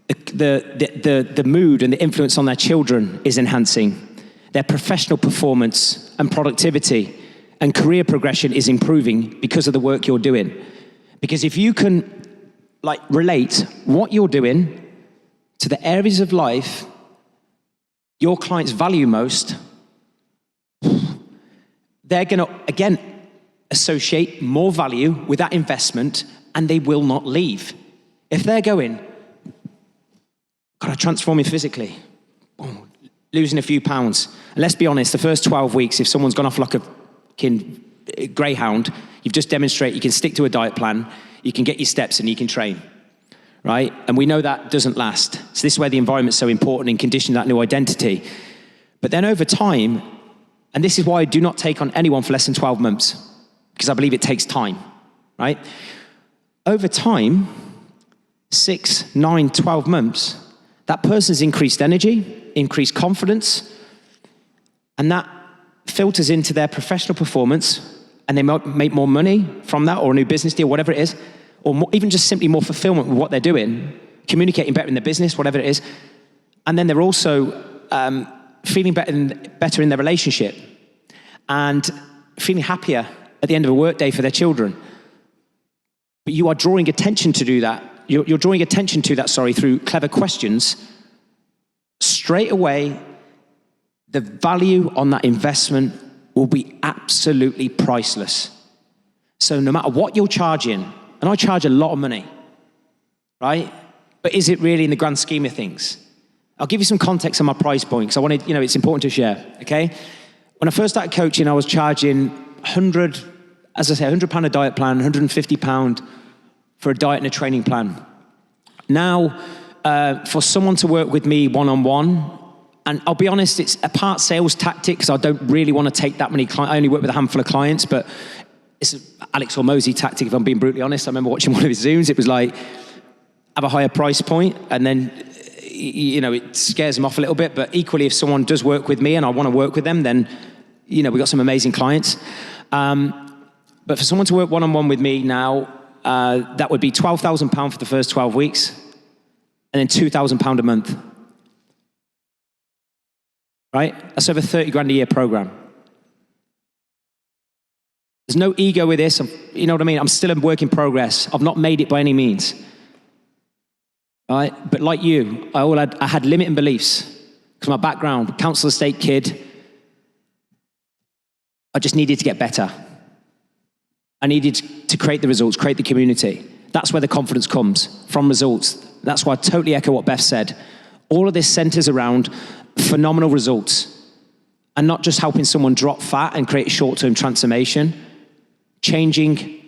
the mood and the influence on their children is enhancing, their professional performance and productivity and career progression is improving because of the work you're doing. Because if you can relate what you're doing to the areas of life your clients value most, they're going to, again, associate more value with that investment, and they will not leave. If they're going, gotta transform me physically, boom, losing a few pounds. And let's be honest, the first 12 weeks, if someone's gone off like a greyhound, you've just demonstrated you can stick to a diet plan, you can get your steps and you can train, right? And we know that doesn't last. So this is where the environment's so important in conditioning that new identity. But then over time, and this is why I do not take on anyone for less than 12 months, because I believe it takes time, right? Over time, 6, 9, 12 months, that person's increased energy, increased confidence, and that filters into their professional performance, and they might make more money from that, or a new business deal, whatever it is, or more, even just simply more fulfillment with what they're doing, communicating better in their business, whatever it is. And then they're also feeling better in their relationship. and feeling happier at the end of a workday for their children. But you are drawing attention to do that. You're drawing attention to that, through clever questions. Straight away, the value on that investment will be absolutely priceless. So no matter what you're charging, and I charge a lot of money, right? But is it really in the grand scheme of things? I'll give you some context on my price point, because I wanted, it's important to share, okay? When I first started coaching, I was charging £100 a diet plan, £150 for a diet and a training plan. Now, for someone to work with me one-on-one, and I'll be honest, it's a part sales tactic, because I don't really want to take that many clients. I only work with a handful of clients, but it's an Alex Hormozy tactic, if I'm being brutally honest. I remember watching one of his Zooms. It was like, have a higher price point, and then, it scares them off a little bit. But equally, if someone does work with me and I want to work with them, then, we've got some amazing clients. But for someone to work one-on-one with me now, that would be £12,000 for the first 12 weeks, and then £2,000 a month. Right? That's over 30 grand a year program. There's no ego with this. You know what I mean? I'm still a work in progress. I've not made it by any means. Right? But like you, I had limiting beliefs. Because my background, council estate kid, I just needed to get better. I needed to create the results, create the community. That's where the confidence comes, from results. That's why I totally echo what Beth said. All of this centers around phenomenal results, and not just helping someone drop fat and create short-term transformation, changing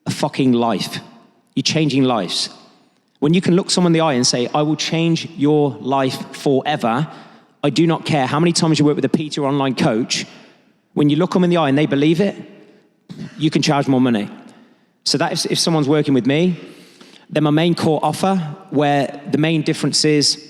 a fucking life. You're changing lives. When you can look someone in the eye and say, I will change your life forever, I do not care how many times you work with a PT or online coach, when you look them in the eye and they believe it, you can charge more money. So that if someone's working with me, then my main core offer, where the main difference is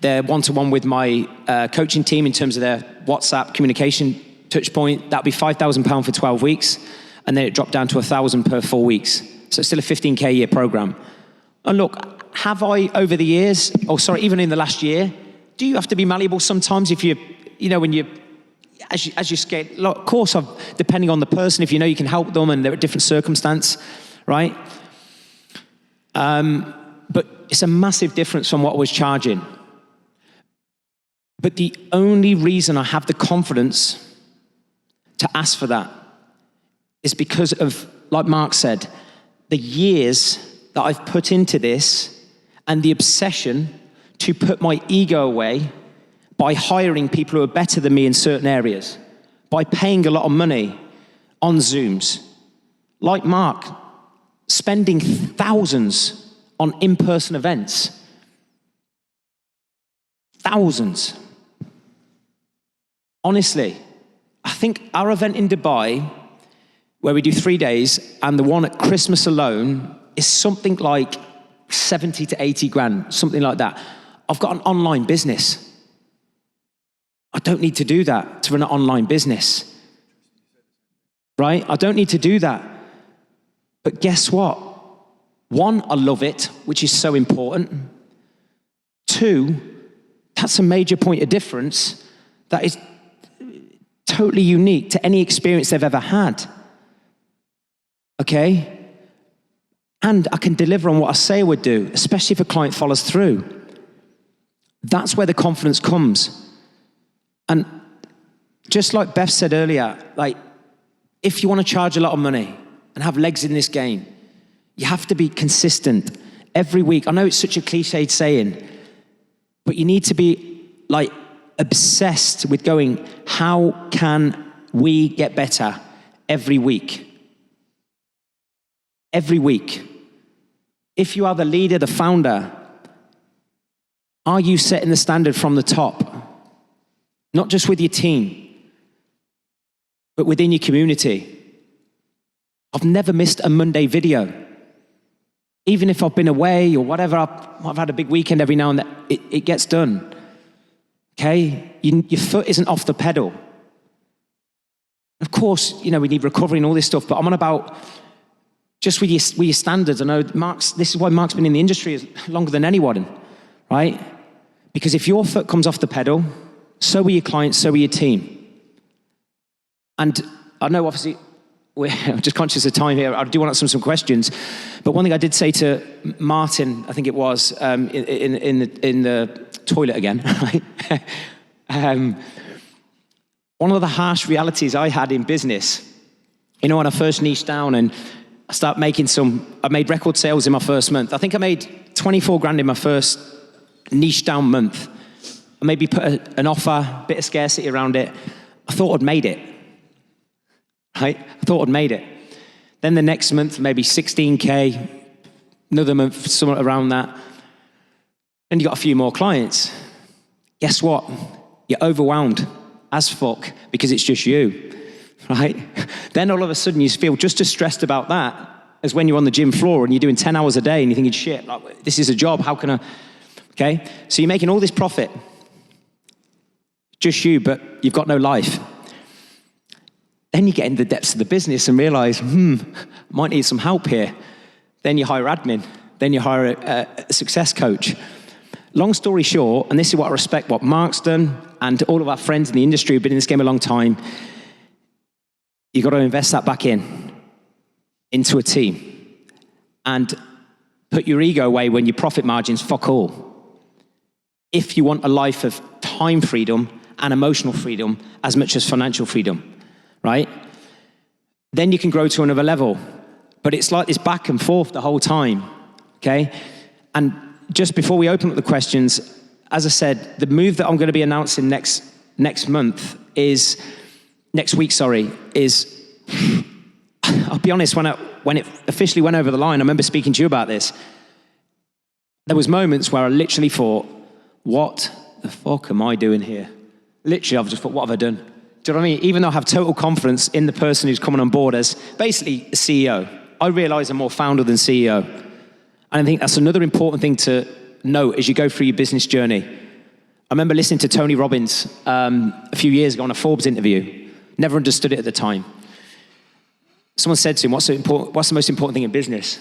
they're one-to-one with my coaching team in terms of their WhatsApp communication touch point, that'd be £5,000 for 12 weeks, and then it dropped down to £1,000 per 4 weeks. So it's still a 15K a year program. And look, have I over the years, even in the last year, do you have to be malleable sometimes if as you scale? Look, of course, depending on the person, if you can help them and they're at different circumstance, right? But it's a massive difference from what I was charging. But the only reason I have the confidence to ask for that is because of, like Mark said, the years that I've put into this and the obsession to put my ego away by hiring people who are better than me in certain areas, by paying a lot of money on Zooms. Like Mark, spending thousands on in-person events. Thousands. Honestly, I think our event in Dubai, where we do 3 days, and the one at Christmas alone is something like 70 to 80 grand, something like that. I've got an online business. I don't need to do that to run an online business. Right? I don't need to do that. But guess what? One, I love it, which is so important. Two, that's a major point of difference that is totally unique to any experience they've ever had. Okay? And I can deliver on what I say I would do, especially if a client follows through. That's where the confidence comes. And just like Beth said earlier, if you want to charge a lot of money and have legs in this game, you have to be consistent every week. I know it's such a cliched saying, but you need to be obsessed with going, how can we get better every week? Every week. If you are the leader, the founder, are you setting the standard from the top? Not just with your team, but within your community. I've never missed a Monday video. Even if I've been away or whatever, I've had a big weekend every now and then, it gets done. Okay? Your foot isn't off the pedal. Of course, we need recovery and all this stuff, but I'm on about just with your standards. I know this is why Mark's been in the industry longer than anyone, right? Because if your foot comes off the pedal, so will your clients, so will your team. And I know obviously, I'm just conscious of time here. I do want to ask some questions. But one thing I did say to Martin, I think it was, in the toilet again, right? One of the harsh realities I had in business, when I first niched down and I started I made record sales in my first month. I think I made 24 grand in my first niche down month. I maybe put an offer, bit of scarcity around it. I thought I'd made it, right? I thought I'd made it. Then the next month, maybe 16K, another month, somewhere around that. And you got a few more clients. Guess what? You're overwhelmed as fuck because it's just you, right? Then all of a sudden you feel just as stressed about that as when you're on the gym floor and you're doing 10 hours a day and you're thinking, shit, like, this is a job, how can I, okay? So you're making all this profit, just you, but you've got no life. Then you get into the depths of the business and realize, might need some help here. Then you hire admin, then you hire a success coach. Long story short, and this is what I respect what Mark's done and all of our friends in the industry who've been in this game a long time, you've got to invest that back into a team and put your ego away when your profit margin's fuck all. If you want a life of time freedom and emotional freedom as much as financial freedom, right? Then you can grow to another level. But it's like this back and forth the whole time, okay? And just before we open up the questions, as I said, the move that I'm going to be announcing next week, is, I'll be honest, when it officially went over the line, I remember speaking to you about this. There was moments where I literally thought, what the fuck am I doing here? Literally, I've just thought, what have I done? Do you know what I mean? Even though I have total confidence in the person who's coming on board as basically a CEO, I realize I'm more founder than CEO. And I think that's another important thing to note as you go through your business journey. I remember listening to Tony Robbins a few years ago on a Forbes interview. Never understood it at the time. Someone said to him, what's the most important thing in business?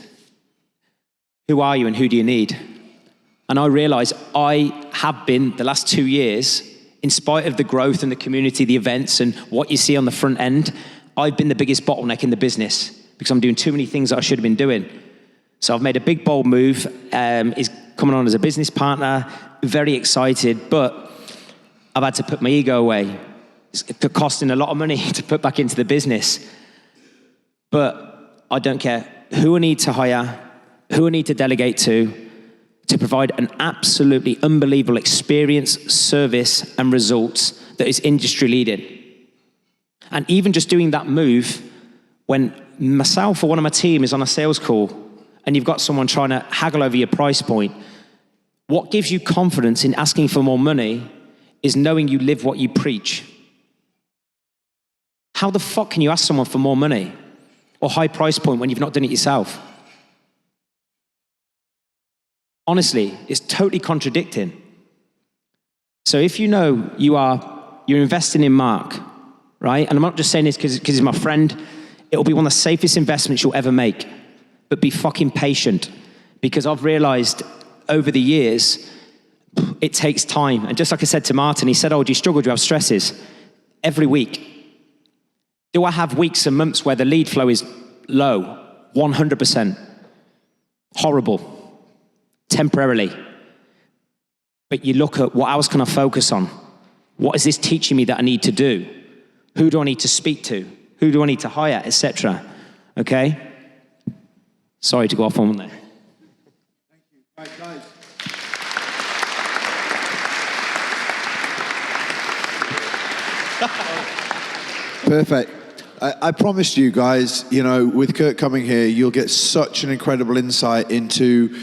Who are you and who do you need? And I realized I have been, the last 2 years, in spite of the growth and the community, the events and what you see on the front end, I've been the biggest bottleneck in the business because I'm doing too many things that I should have been doing. So I've made a big, bold move. He's coming on as a business partner, very excited, but I've had to put my ego away. It's costing a lot of money to put back into the business. But I don't care who I need to hire, who I need to delegate to provide an absolutely unbelievable experience, service, and results that is industry leading. And even just doing that move, when myself or one of my team is on a sales call and you've got someone trying to haggle over your price point, what gives you confidence in asking for more money is knowing you live what you preach. How the fuck can you ask someone for more money or high price point when you've not done it yourself? Honestly, it's totally contradicting. So if you know you're investing in Mark, right? And I'm not just saying this because he's my friend. It'll be one of the safest investments you'll ever make. But be fucking patient, because I've realized over the years, it takes time. And just like I said to Martin, he said, oh, do you struggle? Do you have stresses? Every week. Do I have weeks and months where the lead flow is low? 100%. Horrible. Temporarily. But you look at what else can I focus on? What is this teaching me that I need to do? Who do I need to speak to? Who do I need to hire, etc.? Okay? Sorry to go off on there. Thank you. Right, guys. Perfect. I promised you guys, with Kirk coming here, you'll get such an incredible insight into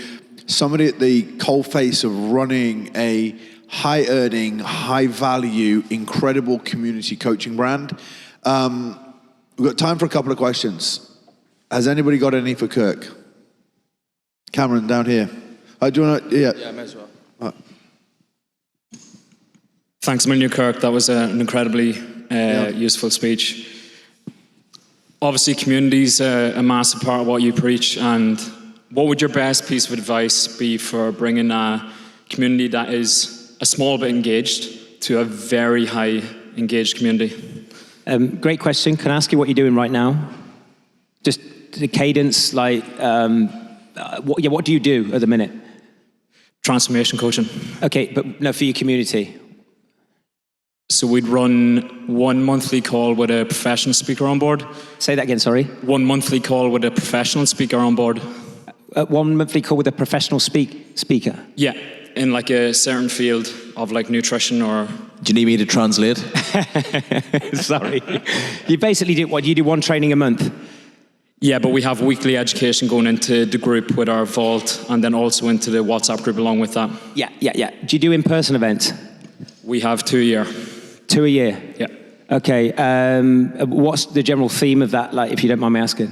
somebody at the coalface of running a high-earning, high-value, incredible community coaching brand. We've got time for a couple of questions. Has anybody got any for Kirk? Cameron, down here. Do you want to? Yeah, may as well. Thanks a million, Kirk. That was an incredibly useful speech. Obviously, community is a massive part of what you preach. And what would your best piece of advice be for bringing a community that is a small bit engaged to a very high engaged community? Great question. Can I ask you what you're doing right now? Just the cadence, like, what do you do at the minute? Transformation coaching. Okay, but no, for your community. So we'd run one monthly call with a professional speaker on board. Say that again, sorry. One monthly call with a professional speaker on board. One monthly call with a professional speaker? Yeah, in like a certain field of like nutrition or... Do you need me to translate? Sorry. You basically do what? You do one training a month? Yeah, but we have weekly education going into the group with our vault and then also into the WhatsApp group along with that. Yeah. Do you do in-person events? We have 2 a year. 2 a year? Yeah. Okay. What's the general theme of that, like, if you don't mind me asking?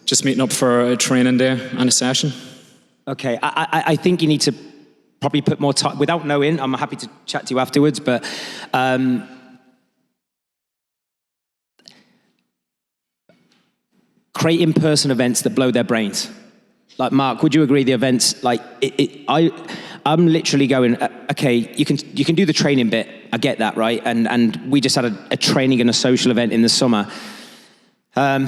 Just meeting up for a training day and a session. Okay. I think you need to probably put more time, without knowing, I'm happy to chat to you afterwards, but create in-person events that blow their brains. Like, Mark, would you agree the events, like, I'm literally going, okay, you can do the training bit, I get that, right? And we just had a training and a social event in the summer. But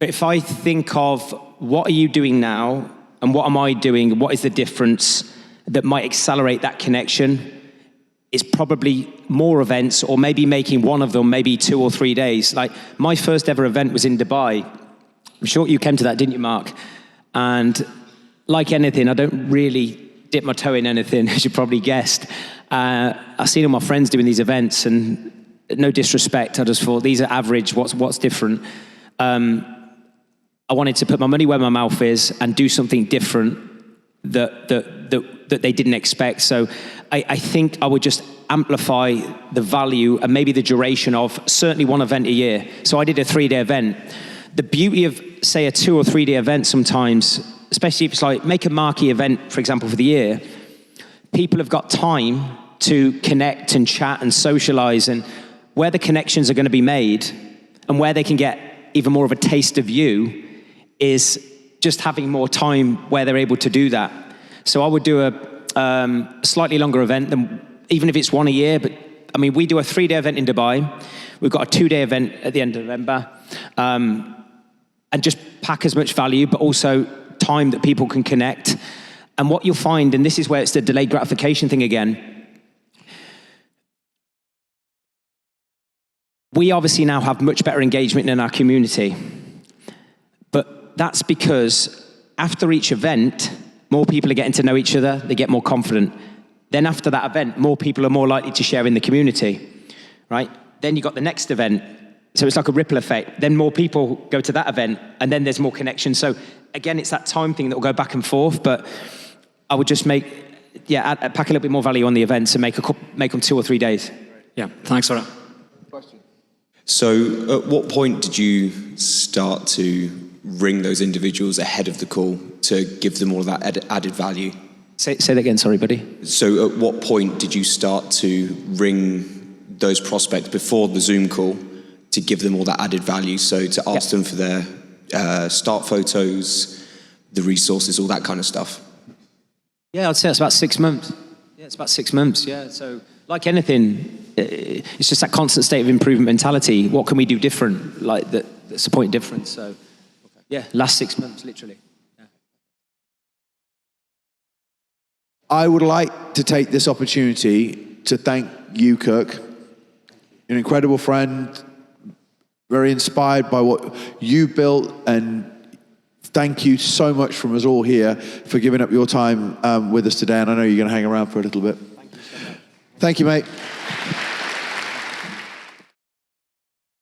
if I think of what are you doing now and what am I doing, what is the difference that might accelerate that connection, it's probably more events, or maybe making one of them maybe 2 or 3 days. Like, my first ever event was in Dubai. I'm sure you came to that, didn't you, Mark? And like anything, I don't really dip my toe in anything, as you probably guessed. I've seen all my friends doing these events, and no disrespect, I just thought, these are average, what's different? I wanted to put my money where my mouth is and do something different that they didn't expect. So I think I would just amplify the value and maybe the duration of certainly one event a year. So I did a 3-day event. The beauty of, say, a 2 or 3 day event sometimes, especially if it's like, make a marquee event, for example, for the year, people have got time to connect and chat and socialize, and where the connections are going to be made and where they can get even more of a taste of you is just having more time where they're able to do that. So I would do a slightly longer event than, even if it's one a year, but I mean, we do a 3-day event in Dubai. We've got a 2-day event at the end of November. And just pack as much value, but also time that people can connect. And what you'll find, and this is where it's the delayed gratification thing again, we obviously now have much better engagement in our community. But that's because after each event, more people are getting to know each other, they get more confident. Then after that event, more people are more likely to share in the community, right? Then you got the next event. So it's like a ripple effect. Then more people go to that event, and then there's more connection. So again, it's that time thing that will go back and forth, but I would just pack a little bit more value on the events and make them 2 or 3 days. Yeah, thanks for that. So at what point did you start to ring those individuals ahead of the call to give them all of that added value? Say that again, sorry, buddy. So at what point did you start to ring those prospects before the Zoom call to give them all that added value? So to ask them for their start photos, the resources, all that kind of stuff? Yeah, I'd say it's about 6 months. Yeah, it's about 6 months, yeah. So like anything, it's just that constant state of improvement mentality. What can we do different? Like that's the point difference. So yeah, last 6 months, literally. Yeah. I would like to take this opportunity to thank you, Kirk, an incredible friend, very inspired by what you built, and thank you so much from us all here for giving up your time with us today, and I know you're going to hang around for a little bit. Thank you so much. Thank you, mate.